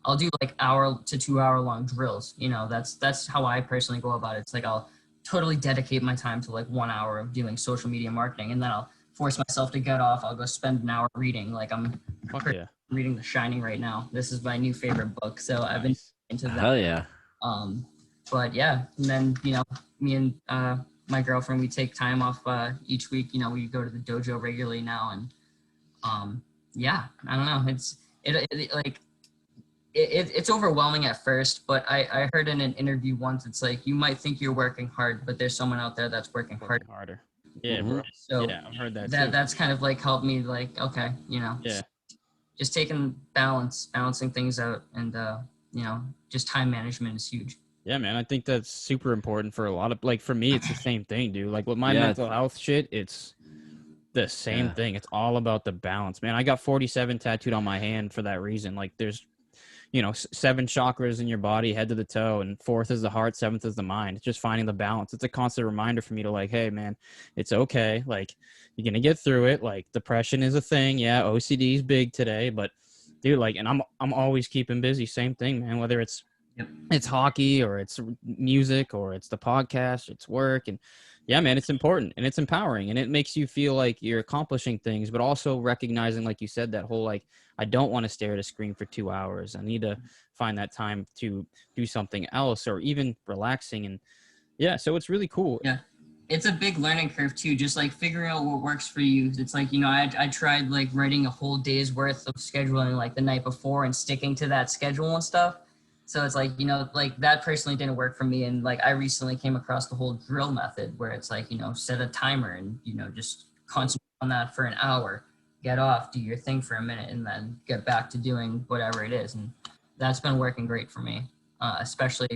Speaker 3: I'll do like hour to 2 hour long drills. That's how I personally go about it. It's like I'll totally dedicate my time to like 1 hour of doing social media marketing, and then I'll force myself to get off. I'll go spend an hour reading. Like I'm
Speaker 1: Fuck yeah.
Speaker 3: reading The Shining right now. This is my new favorite book. So I've been
Speaker 1: Nice.
Speaker 3: into that.
Speaker 2: Hell yeah.
Speaker 3: But yeah, and then me and my girlfriend, we take time off each week. We go to the dojo regularly now, and yeah, I don't know. It's overwhelming at first, but I heard in an interview once, it's like you might think you're working hard, but there's someone out there that's working
Speaker 1: Harder. Yeah,
Speaker 2: Mhm.
Speaker 1: bro.
Speaker 3: So
Speaker 1: Yeah, I've heard that too.
Speaker 3: that's kind of like helped me, like, okay,
Speaker 1: Yeah.
Speaker 3: just balancing things out, and just time management is huge.
Speaker 1: Yeah, man. I think that's super important for a lot of, like, for me, it's the same thing, dude. Like with my
Speaker 2: Yeah.
Speaker 1: mental health shit, it's the same
Speaker 2: Yeah.
Speaker 1: thing. It's all about the balance, man. I got 47 tattooed on my hand for that reason. Like there's, 7 chakras in your body, head to the toe, and 4th is the heart, 7th is the mind. It's just finding the balance. It's a constant reminder for me to, like, hey, man, it's okay. Like, you're gonna get through it. Like, depression is a thing. Yeah, OCD is big today, but dude, like, and I'm always keeping busy. Same thing, man. Whether it's
Speaker 3: Yep.
Speaker 1: it's hockey or it's music or it's the podcast, it's work, and yeah, man, it's important and it's empowering and it makes you feel like you're accomplishing things, but also recognizing, like you said, that whole, like, I don't want to stare at a screen for 2 hours. I need to find that time to do something else or even relaxing. And yeah, so it's really cool.
Speaker 3: Yeah. It's a big learning curve too, just like figuring out what works for you. It's like, I tried like writing a whole day's worth of scheduling like the night before and sticking to that schedule and stuff. So it's like, like that personally didn't work for me. And like I recently came across the whole drill method where it's like, set a timer and, just concentrate on that for an hour, get off, do your thing for a minute, and then get back to doing whatever it is. And that's been working great for me, especially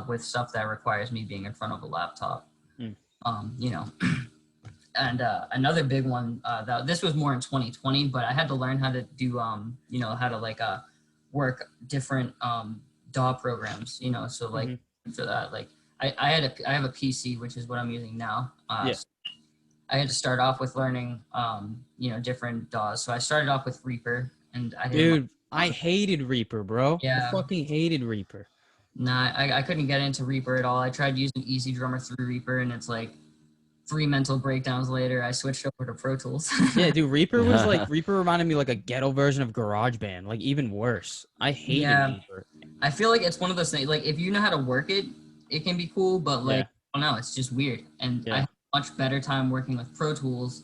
Speaker 3: with stuff that requires me being in front of a laptop. And another big one, that this was more in 2020, but I had to learn how to do, how to like work different DAW programs, so like for that, like I have a PC, which is what I'm using now.
Speaker 1: Yeah.
Speaker 3: So I had to start off with learning, different DAWs. So I started off with Reaper, and
Speaker 1: I hated Reaper, bro.
Speaker 3: Yeah.
Speaker 1: I fucking hated Reaper.
Speaker 3: Nah, I couldn't get into Reaper at all. I tried using Easy Drummer through Reaper, and it's like 3 mental breakdowns later, I switched over to Pro Tools.
Speaker 1: Yeah, dude, Reaper was like, Reaper reminded me like a ghetto version of GarageBand, like even worse. I hated Reaper.
Speaker 3: I feel like it's one of those things, like if you know how to work it, it can be cool, but like, I don't know, it's just weird. And I had a much better time working with Pro Tools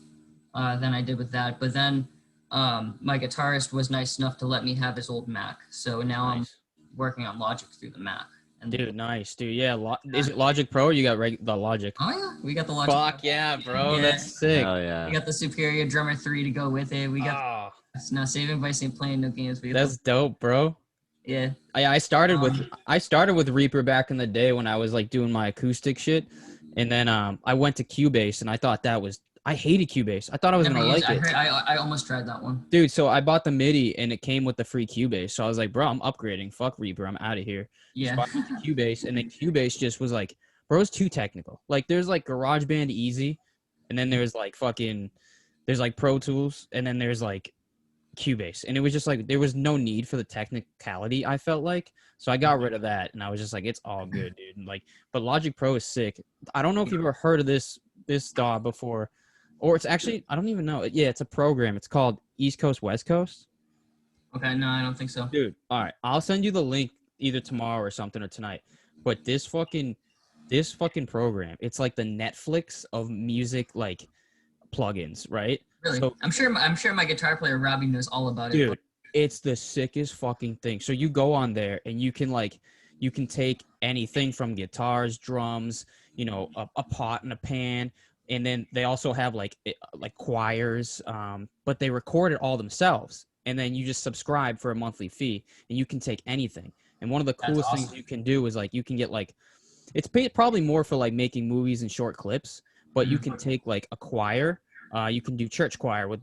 Speaker 3: than I did with that. But then my guitarist was nice enough to let me have his old Mac. So now I'm working on Logic through the Mac. And
Speaker 1: dude, nice, dude. Yeah, is it Logic Pro or you got the Logic?
Speaker 3: Oh, yeah, we got the Logic.
Speaker 1: Fuck yeah, bro.
Speaker 3: Yeah.
Speaker 1: That's sick.
Speaker 2: Oh, yeah.
Speaker 3: We got the Superior Drummer 3 to go with it. We got now Saving Vice ain't playing no games.
Speaker 1: That's dope, bro.
Speaker 3: Yeah.
Speaker 1: I started with Reaper back in the day when I was like doing my acoustic shit, and then I went to Cubase and I hated Cubase. I thought I was gonna like it.
Speaker 3: I almost tried that one.
Speaker 1: Dude, so I bought the MIDI and it came with the free Cubase. So I was like, bro, I'm upgrading. Fuck Reaper. I'm out of here.
Speaker 3: Yeah.
Speaker 1: So I went to Cubase, and then Cubase just was like, bro, it's too technical. Like there's like GarageBand Easy, and then there's like there's like Pro Tools, and then there's like Cubase. And it was just like there was no need for the technicality, I felt like. So I got rid of that, and I was just like, it's all good, dude. And like, but Logic Pro is sick. I don't know if you've ever heard of this DAW before. Or it's actually, I don't even know. Yeah, it's a program. It's called East Coast, West Coast.
Speaker 3: Okay, no, I don't think so.
Speaker 1: Dude, all right. I'll send you the link either tomorrow or something or tonight. But this fucking program, it's like the Netflix of music, like plugins, right?
Speaker 3: Really?
Speaker 1: So,
Speaker 3: I'm sure my guitar player Robbie knows all about it.
Speaker 1: Dude, it's the sickest fucking thing. So you go on there and you can take anything from guitars, drums, a pot and a pan. And then they also have like choirs, but they record it all themselves. And then you just subscribe for a monthly fee, and you can take anything. And one of the coolest things you can do is like you can get like, it's probably more for like making movies and short clips, but you can take like a choir. You can do church choir with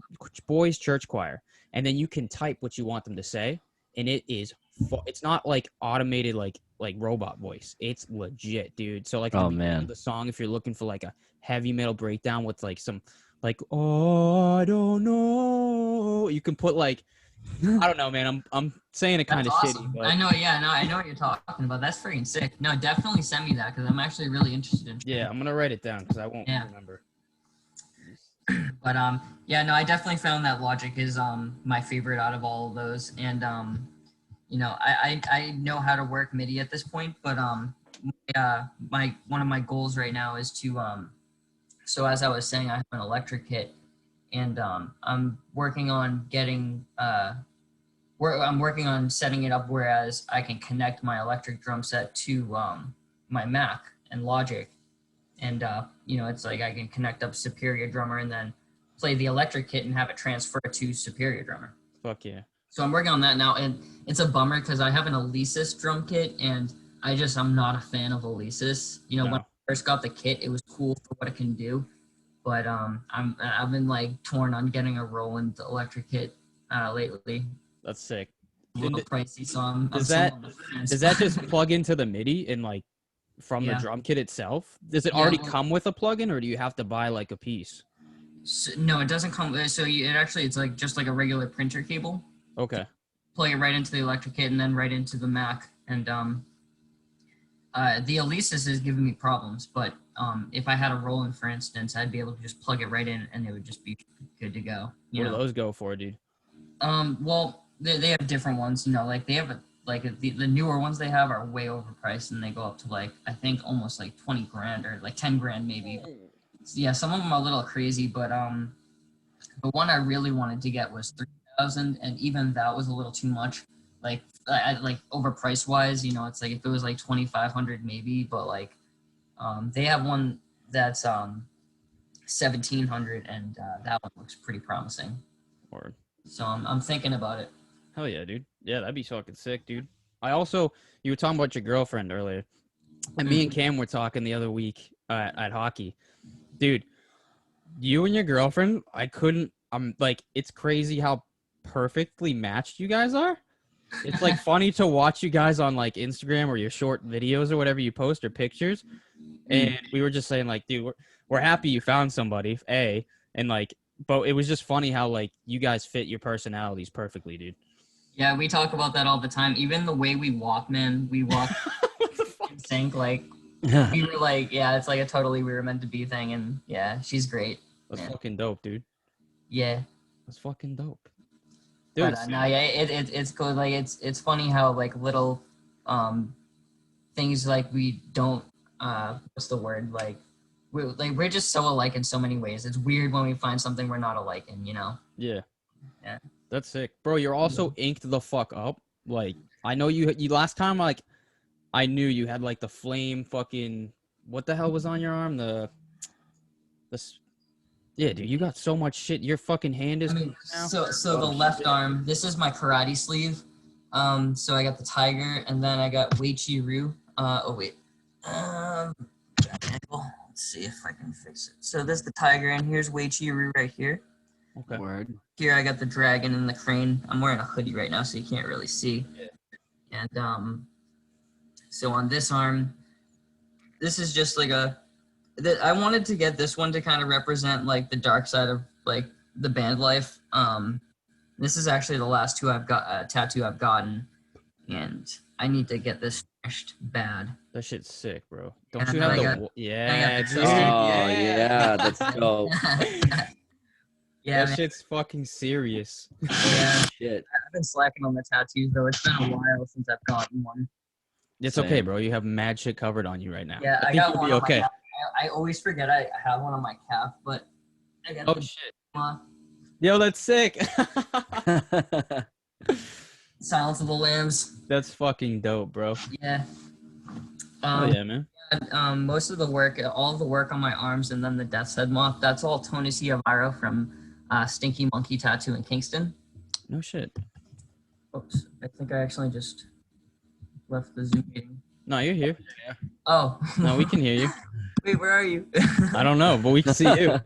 Speaker 1: boys church choir, and then you can type what you want them to say, and it's not like automated like like robot voice. It's legit, dude. So like
Speaker 2: Oh,
Speaker 1: the beginning
Speaker 2: man.
Speaker 1: of the song, if you're looking for like a heavy metal breakdown with like some like oh I don't know, you can put like I don't know, man. I'm saying it kind
Speaker 3: That's
Speaker 1: of
Speaker 3: awesome.
Speaker 1: shitty, but
Speaker 3: I know. Yeah, no, I know what you're talking about. That's freaking sick. No, definitely send me that because I'm actually really interested in.
Speaker 1: yeah, I'm gonna write it down because I won't
Speaker 3: Yeah.
Speaker 1: remember.
Speaker 3: But yeah, no, I definitely found that Logic is my favorite out of all of those, and you know, I know how to work MIDI at this point, but my one of my goals right now is to so as I was saying, I have an electric kit, and I'm working on getting I'm working on setting it up whereas I can connect my electric drum set to my Mac and Logic, and you know, it's like I can connect up Superior Drummer and then play the electric kit and have it transfer to Superior Drummer.
Speaker 1: Fuck yeah.
Speaker 3: So I'm working on that now, and it's a bummer because I have an Alesis drum kit, and I'm not a fan of Alesis. You know, when I first got the kit, it was cool for what it can do, but I've been like torn on getting a Roland electric kit lately.
Speaker 1: That's sick.
Speaker 3: A little pricey, so I'm
Speaker 1: Does
Speaker 3: still
Speaker 1: that
Speaker 3: on the fence.
Speaker 1: does that just plug into the MIDI and like from the
Speaker 3: Yeah.
Speaker 1: drum kit itself? Does it
Speaker 3: Yeah,
Speaker 1: already
Speaker 3: well-
Speaker 1: come with a plugin, or do you have to buy like a piece?
Speaker 3: So, no, it doesn't come. So it's like just like a regular printer cable.
Speaker 1: Okay.
Speaker 3: Plug it right into the electric kit and then right into the Mac. And the Alesis is giving me problems, but if I had a Roland, for instance, I'd be able to just plug it right in and it would just be good to go.
Speaker 1: What do those go for, dude?
Speaker 3: Well, they have different ones. You know, like they have the newer ones they have are way overpriced and they go up to like I think almost like 20 grand or like 10 grand maybe. Yeah, some of them are a little crazy, but the one I really wanted to get was 3,000, and even that was a little too much. Like, like overpriced wise, you know, it's like if it was like 2,500 maybe, but like, they have one that's 1,700, and that one looks pretty promising.
Speaker 1: Or
Speaker 3: So I'm thinking about it.
Speaker 1: hell yeah, dude. Yeah, that'd be fucking sick, dude. You were talking about your girlfriend earlier, and me and Cam were talking the other week at hockey. Dude, you and your girlfriend, I'm like, it's crazy how perfectly matched you guys are. It's like funny to watch you guys on like Instagram or your short videos or whatever you post or pictures. And we were just saying like, dude, we're happy you found somebody, and like, but it was just funny how like you guys fit your personalities perfectly, dude.
Speaker 3: Yeah, we talk about that all the time. Even the way we walk, man, we walk in sync. Like we were like, yeah, it's like a totally we were meant to be thing, and yeah, she's great.
Speaker 1: That's
Speaker 3: Yeah.
Speaker 1: fucking dope, dude.
Speaker 3: Yeah.
Speaker 1: That's fucking dope. Dude,
Speaker 3: But no, yeah, it's cool. Like it's funny how like little things like we don't what's the word like we're just so alike in so many ways. It's weird when we find something we're not alike in, you know.
Speaker 1: yeah.
Speaker 3: Yeah.
Speaker 1: That's sick. Bro, you're also inked the fuck up. Like, I know you last time, like, I knew you had, like, the flame fucking, what the hell was on your arm? Yeah, dude, you got so much shit. Your fucking hand is now.
Speaker 3: So the left arm, this is my karate sleeve. So I got the tiger, and then I got Wei Chi Ru. Let's see if I can fix it. So there's the tiger, and here's Wei Chi Ru right here.
Speaker 1: Okay.
Speaker 2: Word.
Speaker 3: Here I got the dragon and the crane. I'm wearing a hoodie right now, so you can't really see.
Speaker 1: Yeah.
Speaker 3: And so on this arm, this is just like I wanted to get this one to kind of represent like the dark side of like the band life. This is actually the last tattoo I've gotten, and I need to get this finished bad.
Speaker 1: That shit's sick, bro. Don't
Speaker 3: And
Speaker 1: you
Speaker 3: then
Speaker 1: have
Speaker 3: I
Speaker 1: the...
Speaker 3: got
Speaker 1: Yeah,
Speaker 3: the
Speaker 1: dude.
Speaker 3: twisted-
Speaker 2: Oh yeah, that's dope.
Speaker 3: Yeah,
Speaker 1: That
Speaker 3: man.
Speaker 1: shit's fucking serious.
Speaker 3: Yeah.
Speaker 2: Shit.
Speaker 3: I've been slacking on the tattoos though. It's been a while since I've gotten one.
Speaker 1: It's
Speaker 2: Same.
Speaker 1: okay, bro. You have mad shit covered on you right now.
Speaker 3: Yeah, I
Speaker 1: think
Speaker 3: got
Speaker 1: you'll
Speaker 3: one
Speaker 1: be
Speaker 3: on
Speaker 1: okay.
Speaker 3: I always forget I have one on my calf, but I got
Speaker 1: Oh,
Speaker 3: the
Speaker 1: shit.
Speaker 3: uh,
Speaker 1: Yo, that's sick.
Speaker 3: Silence of the Lambs.
Speaker 1: That's fucking dope, bro.
Speaker 3: Yeah.
Speaker 1: Oh, yeah, man.
Speaker 3: Most of the work, all of the work on my arms, and then the Death's Head moth. That's all Tony Ciavaro from Stinky Monkey Tattoo in Kingston.
Speaker 1: No shit.
Speaker 3: Oops, I think I actually just left the Zoom meeting.
Speaker 1: No, you're here.
Speaker 3: Oh.
Speaker 1: No, we can hear you.
Speaker 3: Wait, where are you?
Speaker 1: I don't know, but we can see you.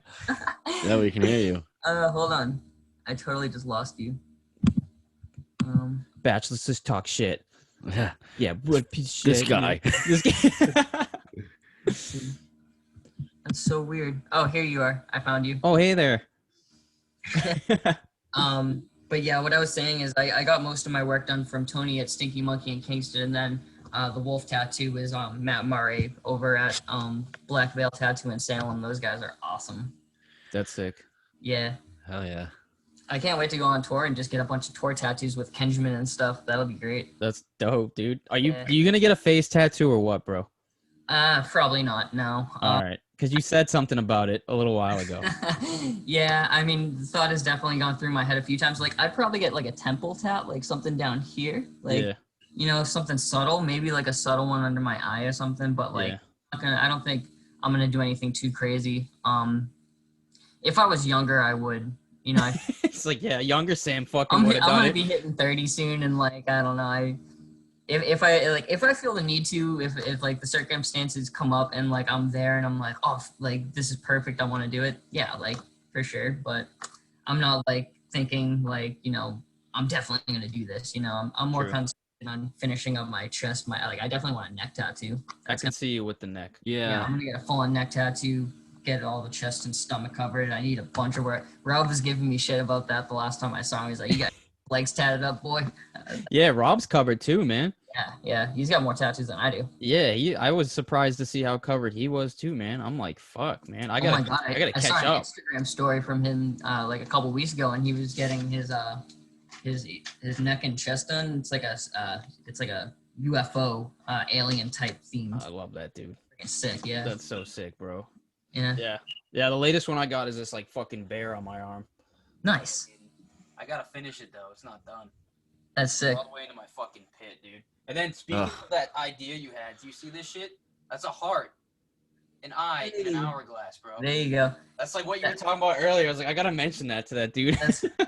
Speaker 2: Yeah, we can hear you.
Speaker 3: Hold on. I totally just lost you.
Speaker 1: Batch, let's just talk shit.
Speaker 2: Yeah.
Speaker 1: Yeah, what a piece of shit.
Speaker 2: This guy.
Speaker 1: This guy.
Speaker 3: That's so weird. Oh, here you are. I found you.
Speaker 1: Oh, hey there.
Speaker 3: But yeah, what I was saying is I got most of my work done from Tony at Stinky Monkey in Kingston, and then the wolf tattoo is Matt Murray over at Black Veil Tattoo in Salem. Those guys are awesome.
Speaker 1: That's sick.
Speaker 3: Yeah.
Speaker 2: Hell yeah.
Speaker 3: I can't wait to go on tour and just get a bunch of tour tattoos with Kenjamin and stuff. That'll be great.
Speaker 1: That's dope, dude. Are you
Speaker 3: Yeah.
Speaker 1: you gonna get a face tattoo or what, bro?
Speaker 3: Probably not. No.
Speaker 1: All right, because you said something about it a little while ago.
Speaker 3: Yeah, I mean, the thought has definitely gone through my head a few times. Like, I'd probably get like a temple tat, like something down here, like
Speaker 1: Yeah.
Speaker 3: you know, something subtle, maybe like a subtle one under my eye or something. But like,
Speaker 1: Yeah.
Speaker 3: I don't think I'm gonna do anything too crazy. If I was younger, I would. You know,
Speaker 1: It's like, yeah, younger Sam fucking
Speaker 3: I'm
Speaker 1: would have done
Speaker 3: gonna
Speaker 1: it.
Speaker 3: be hitting 30 soon, and like, I don't know, if I feel the need to, if like the circumstances come up and like I'm there and I'm like, oh, like this is perfect, I want to do it, yeah, like for sure. But I'm not like thinking like, you know, I'm definitely gonna do this. You know, I'm more
Speaker 1: True.
Speaker 3: concentrated on finishing up my chest. I definitely want a neck tattoo.
Speaker 1: I can see you with the neck.
Speaker 3: Yeah, I'm gonna get a full on neck tattoo, get all the chest and stomach covered. I need a bunch of work. Rob was giving me shit about that the last time I saw him. He's like, you got legs tatted up, boy.
Speaker 1: Yeah, Rob's covered too, man.
Speaker 3: Yeah, he's got more tattoos than I do.
Speaker 1: Yeah, I was surprised to see how covered he was too, man. I'm like, fuck, man. I
Speaker 3: Oh my
Speaker 1: gotta,
Speaker 3: god!
Speaker 1: I gotta
Speaker 3: I saw
Speaker 1: catch
Speaker 3: an
Speaker 1: up.
Speaker 3: Instagram story from him like a couple weeks ago, and he was getting his neck and chest done. It's like a UFO alien type theme.
Speaker 1: I love that, dude.
Speaker 3: Freaking sick, yeah.
Speaker 1: That's so sick, bro.
Speaker 3: Yeah.
Speaker 1: Yeah. The latest one I got is this like fucking bear on my arm.
Speaker 3: Nice.
Speaker 1: I gotta finish it though. It's not done.
Speaker 3: That's sick.
Speaker 1: All the way into my fucking pit, dude. And then speaking of that idea you had, do you see this shit? That's a heart, an eye, and an hourglass, bro.
Speaker 3: There you go.
Speaker 1: That's like what you were talking about earlier. I was like, I gotta mention that to that dude.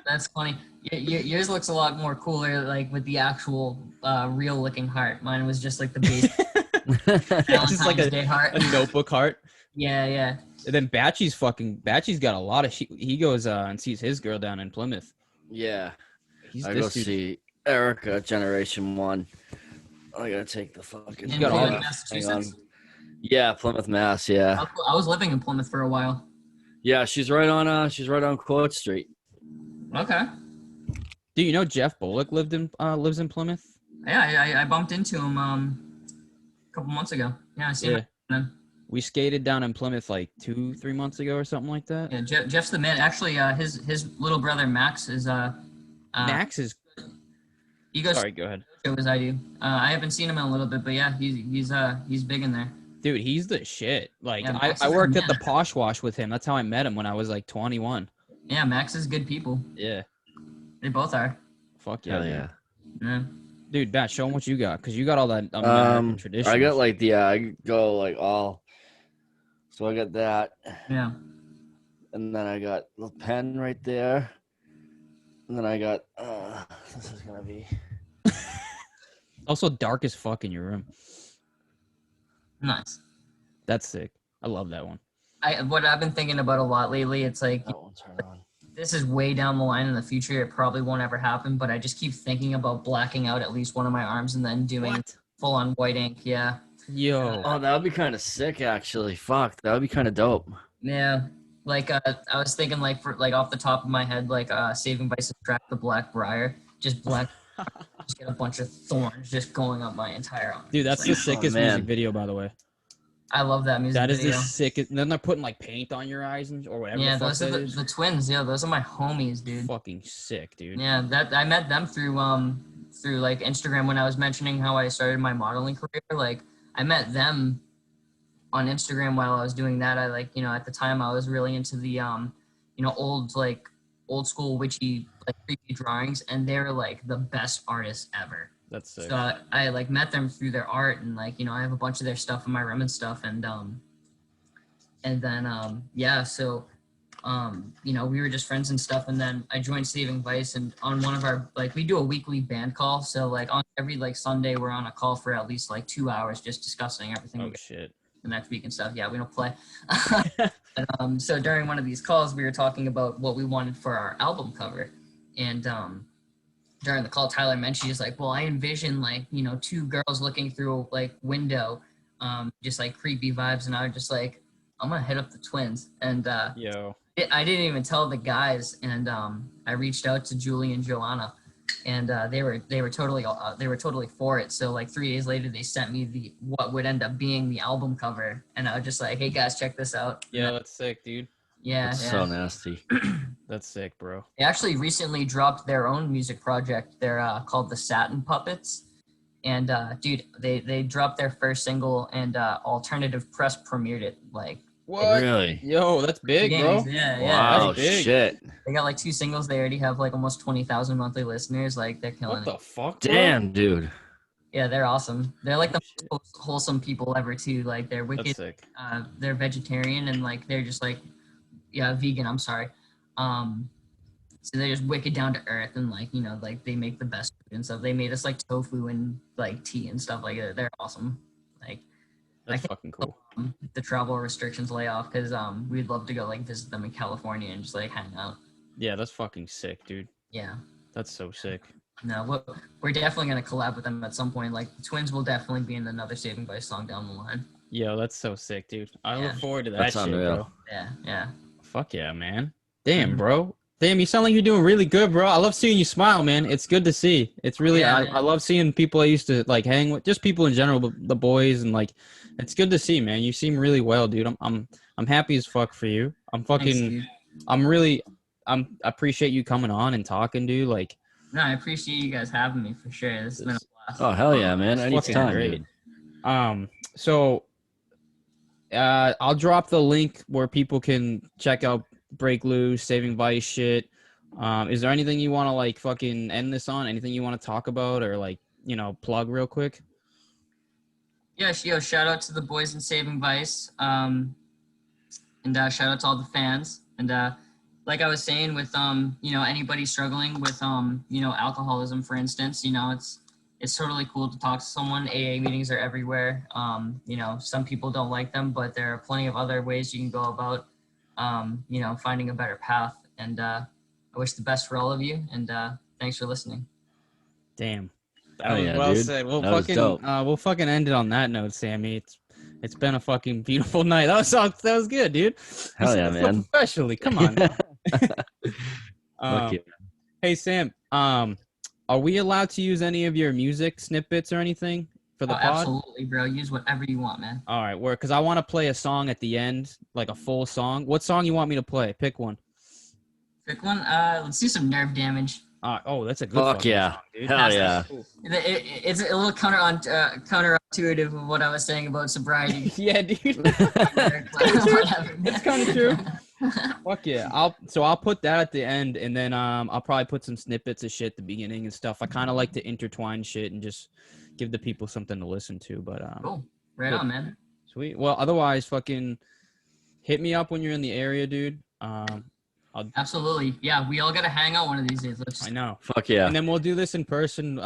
Speaker 3: That's funny. Yours looks a lot more cooler, like with the actual real looking heart. Mine was just like the base
Speaker 1: It's just like
Speaker 3: Valentine's Day heart.
Speaker 1: a notebook heart.
Speaker 3: Yeah.
Speaker 1: And then Batchy's got a lot of he goes and sees his girl down in Plymouth.
Speaker 2: Yeah.
Speaker 1: He's
Speaker 2: I
Speaker 1: this
Speaker 2: go
Speaker 1: dude.
Speaker 2: see Erica, Generation 1. I gotta take the fucking.
Speaker 3: In
Speaker 1: got all
Speaker 3: Plymouth,
Speaker 1: that.
Speaker 3: Massachusetts.
Speaker 2: Yeah, Plymouth, Mass. Yeah,
Speaker 3: I was living in Plymouth for a while.
Speaker 2: yeah. She's right on Quote Street.
Speaker 3: Okay.
Speaker 1: Do you know Jeff Bullock lives in Plymouth?
Speaker 3: Yeah, I bumped into him a couple months ago. Yeah, I see him. Then.
Speaker 1: We skated down in Plymouth like 2-3 months ago or something like that.
Speaker 3: Yeah, Jeff's the man. Actually, his little brother Max is
Speaker 1: Max is.
Speaker 3: he goes
Speaker 1: Sorry, go ahead,
Speaker 3: to as I do. I haven't seen him in a little bit, but yeah, he's big in there.
Speaker 1: dude. He's the shit. Like
Speaker 3: Yeah, Max
Speaker 1: I
Speaker 3: is
Speaker 1: worked
Speaker 3: the
Speaker 1: at the
Speaker 3: man.
Speaker 1: Posh Wash with him. That's how I met him when I was like 21.
Speaker 3: Yeah, Max is good people.
Speaker 1: Yeah.
Speaker 3: They both are.
Speaker 1: Fuck yeah,
Speaker 2: Hell
Speaker 1: dude.
Speaker 2: yeah.
Speaker 3: Yeah.
Speaker 1: Dude, Bat, show him what you got, because you got all that American tradition.
Speaker 2: I got like I go like all. So I got that,
Speaker 3: Yeah.
Speaker 2: and then I got the pen right there, and then I got. This is gonna be.
Speaker 1: also dark as fuck in your room.
Speaker 3: Nice.
Speaker 1: That's sick. I love that one.
Speaker 3: What I've been thinking about a lot lately, it's like
Speaker 2: That one turn on.
Speaker 3: this is way down the line in the future. It probably won't ever happen, but I just keep thinking about blacking out at least one of my arms and then doing full on white ink. Yeah.
Speaker 1: Yo.
Speaker 2: Oh, that would be kind of sick, actually. Fuck, that would be kind of dope.
Speaker 3: Yeah. Like I was thinking like for like off the top of my head, like Saving Vice Track the Black Briar. Just black just get a bunch of thorns just going up my entire arm.
Speaker 1: Dude, that's
Speaker 3: It's
Speaker 1: the
Speaker 3: like,
Speaker 1: sickest
Speaker 2: man.
Speaker 1: music video, by the way.
Speaker 3: I love that music
Speaker 1: That is
Speaker 3: video.
Speaker 1: the sickest. Then they're putting like paint on your eyes or whatever.
Speaker 3: Yeah,
Speaker 1: the fuck
Speaker 3: those are
Speaker 1: that is.
Speaker 3: the twins. Yeah, those are my homies, dude.
Speaker 1: Fucking sick, dude.
Speaker 3: Yeah, that I met them through like Instagram when I was mentioning how I started my modeling career. Like I met them on Instagram while I was doing that. I like, you know, at the time I was really into the you know, old school witchy like creepy drawings, and they were like the best artists ever.
Speaker 1: That's sick.
Speaker 3: So I like met them through their art, and like, you know, I have a bunch of their stuff in my room and stuff, and then yeah, so you know, we were just friends and stuff, and then I joined Saving Vice, and on one of our like we do a weekly band call, so like on every like Sunday we're on a call for at least like 2 hours just discussing everything
Speaker 1: Oh shit.
Speaker 3: the next week and stuff. Yeah, we don't play. So during one of these calls we were talking about what we wanted for our album cover, and during the call, Tyler mentioned, he's like, well, I envision like, two girls looking through like window, just like creepy vibes. And I was just like, I'm going to hit up the twins. And
Speaker 1: Yo.
Speaker 3: I didn't even tell the guys. And I reached out to Julie and Joanna, and they were totally for it. So like 3 days later, they sent me the what would end up being the album cover. And I was just like, hey guys, check this out.
Speaker 1: Yeah, that's sick, dude.
Speaker 3: Yeah.
Speaker 2: It's
Speaker 3: Yeah.
Speaker 2: so nasty.
Speaker 1: That's sick, bro.
Speaker 3: They actually recently dropped their own music project. They're called the Satin Puppets. And dude, they dropped their first single, and Alternative Press premiered it. Like,
Speaker 1: What?
Speaker 2: Really?
Speaker 1: Yo, that's big, bro.
Speaker 3: Yeah,
Speaker 2: Wow,
Speaker 1: That's big.
Speaker 2: shit.
Speaker 3: They got like 2 singles. They already have like almost 20,000 monthly listeners. Like, they're killing
Speaker 1: What the
Speaker 3: it.
Speaker 1: fuck, bro?
Speaker 2: Damn, dude.
Speaker 3: Yeah, they're awesome. They're like the
Speaker 1: Shit.
Speaker 3: most wholesome people ever too. Like, they're
Speaker 1: That's
Speaker 3: wicked.
Speaker 1: sick.
Speaker 3: They're vegetarian, and like they're just like, yeah, vegan. I'm sorry. So they're just wicked down to earth, and like, like they make the best food and stuff. They made us like tofu and like tea and stuff like that. They're awesome. Like,
Speaker 1: That's
Speaker 3: can't-
Speaker 1: fucking cool.
Speaker 3: the travel restrictions lay off, because we'd love to go like visit them in California and just like hang out.
Speaker 1: Yeah, that's fucking sick, dude.
Speaker 3: Yeah.
Speaker 1: That's so sick.
Speaker 3: No, we're definitely gonna collab with them at some point. Like, the twins will definitely be in another Saving Vice song down the line.
Speaker 1: Yo, that's so sick, dude. I
Speaker 3: Yeah.
Speaker 1: look forward to that
Speaker 2: That's
Speaker 1: shit,
Speaker 2: unreal.
Speaker 1: bro.
Speaker 3: Yeah.
Speaker 1: Fuck yeah, man. Damn,
Speaker 3: Mhm.
Speaker 1: bro. Damn, you sound like you're doing really good, bro. I love seeing you smile, man. It's good to see. It's really,
Speaker 3: Yeah,
Speaker 1: I
Speaker 3: man.
Speaker 1: love seeing people I used to like hang with, just people in general, but the boys, and like, it's good to see, man. You seem really well, dude. I'm happy as fuck for you. I'm
Speaker 3: Thanks,
Speaker 1: fucking,
Speaker 3: dude.
Speaker 1: I appreciate you coming on and talking, dude. Like,
Speaker 3: No, I appreciate you guys having me for sure. This has been a blast.
Speaker 2: Oh, hell yeah, man.
Speaker 1: It's fucking
Speaker 2: Anytime,
Speaker 1: great.
Speaker 2: dude.
Speaker 1: So, I'll drop the link where people can check out Break Loose, Saving Vice shit. Is there anything you want to like fucking end this on? Anything you want to talk about or like, plug real quick?
Speaker 3: Yeah, shout out to the boys in Saving Vice. And shout out to all the fans. And like I was saying, with anybody struggling with alcoholism, for instance, it's totally cool to talk to someone. AA meetings are everywhere. Some people don't like them, but there are plenty of other ways you can go about finding a better path. And I wish the best for all of you, and thanks for listening.
Speaker 1: Damn. That
Speaker 2: Oh,
Speaker 1: was
Speaker 2: yeah,
Speaker 1: well
Speaker 2: dude.
Speaker 1: said.
Speaker 2: That was dope.
Speaker 1: We'll fucking end it on that note, Sammy. It's been a fucking beautiful night. That was good, dude.
Speaker 2: Hell yeah,
Speaker 1: Let's go
Speaker 2: man.
Speaker 1: professionally. Come on. Now.
Speaker 2: Fuck yeah.
Speaker 1: Hey Sam, are we allowed to use any of your music snippets or anything for the pod?
Speaker 3: Absolutely, bro. Use whatever you want, man.
Speaker 1: All right, because I want to play a song at the end, like a full song. What song you want me to play? Pick one.
Speaker 3: Pick one. Let's do some Nerve Damage.
Speaker 1: Oh, that's a good
Speaker 2: Fuck
Speaker 1: fucking
Speaker 2: yeah.
Speaker 1: song, dude.
Speaker 2: Hell
Speaker 1: That's
Speaker 2: yeah.
Speaker 1: cool.
Speaker 3: It's a little counterintuitive of what I was saying about sobriety.
Speaker 1: Yeah, dude.
Speaker 3: Whatever.
Speaker 1: It's kind of true. Fuck yeah. I'll put that at the end, and then I'll probably put some snippets of shit at the beginning and stuff. I kind of like to intertwine shit and just give the people something to listen to. But
Speaker 3: Cool. Right
Speaker 1: cool.
Speaker 3: on, man.
Speaker 1: Sweet. Well, otherwise, fucking hit me up when you're in the area, dude.
Speaker 3: Absolutely. Yeah, we all gotta hang out one of these days.
Speaker 1: I know.
Speaker 2: Fuck yeah.
Speaker 1: And then we'll do this in person.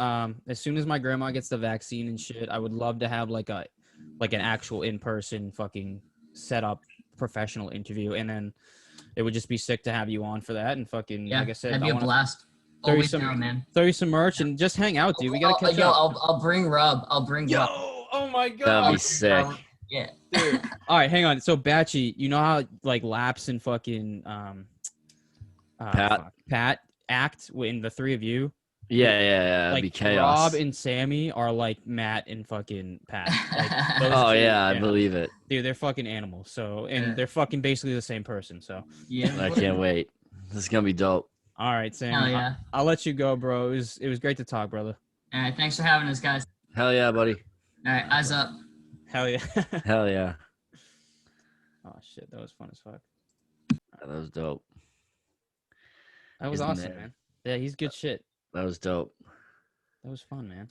Speaker 1: As soon as my grandma gets the vaccine and shit, I would love to have like an actual in-person fucking set up professional interview, and then it would just be sick to have you on for that. And fucking
Speaker 3: Yeah,
Speaker 1: like I said,
Speaker 3: that'd be
Speaker 1: I
Speaker 3: a
Speaker 1: wanna
Speaker 3: blast.
Speaker 1: throw you
Speaker 3: Always
Speaker 1: some-
Speaker 3: down, man.
Speaker 1: throw you some merch and just hang out, dude. We gotta catch up.
Speaker 3: I'll bring Rob. I'll bring
Speaker 1: Yo,
Speaker 3: Rob.
Speaker 1: oh my
Speaker 2: That'd
Speaker 1: god,
Speaker 2: be sick.
Speaker 3: Yeah.
Speaker 1: dude. All right, hang on. So Batchy, you know how like Laps and fucking Pat act in the three of you?
Speaker 2: Yeah. It'd be
Speaker 1: Like
Speaker 2: chaos.
Speaker 1: Rob and Sammy are like Matt and fucking Pat. Like, those
Speaker 2: Oh
Speaker 1: two,
Speaker 2: yeah, I believe it.
Speaker 1: Dude, they're fucking animals. So, and
Speaker 3: Yeah.
Speaker 1: they're fucking basically the same person. So,
Speaker 3: Yeah.
Speaker 2: I can't wait. This is gonna be dope.
Speaker 1: all right, Sam.
Speaker 3: Hell yeah.
Speaker 1: I'll let you go, bro. It was great to talk, brother.
Speaker 3: All right. Thanks for having us, guys.
Speaker 2: Hell yeah, buddy.
Speaker 3: All right. Eyes up.
Speaker 1: Hell yeah.
Speaker 2: Hell yeah.
Speaker 1: Oh shit, that was fun as fuck.
Speaker 2: That was dope.
Speaker 1: That was
Speaker 2: He's the
Speaker 1: awesome,
Speaker 2: man.
Speaker 1: man. Yeah, he's good shit.
Speaker 2: That was dope.
Speaker 1: That was fun, man.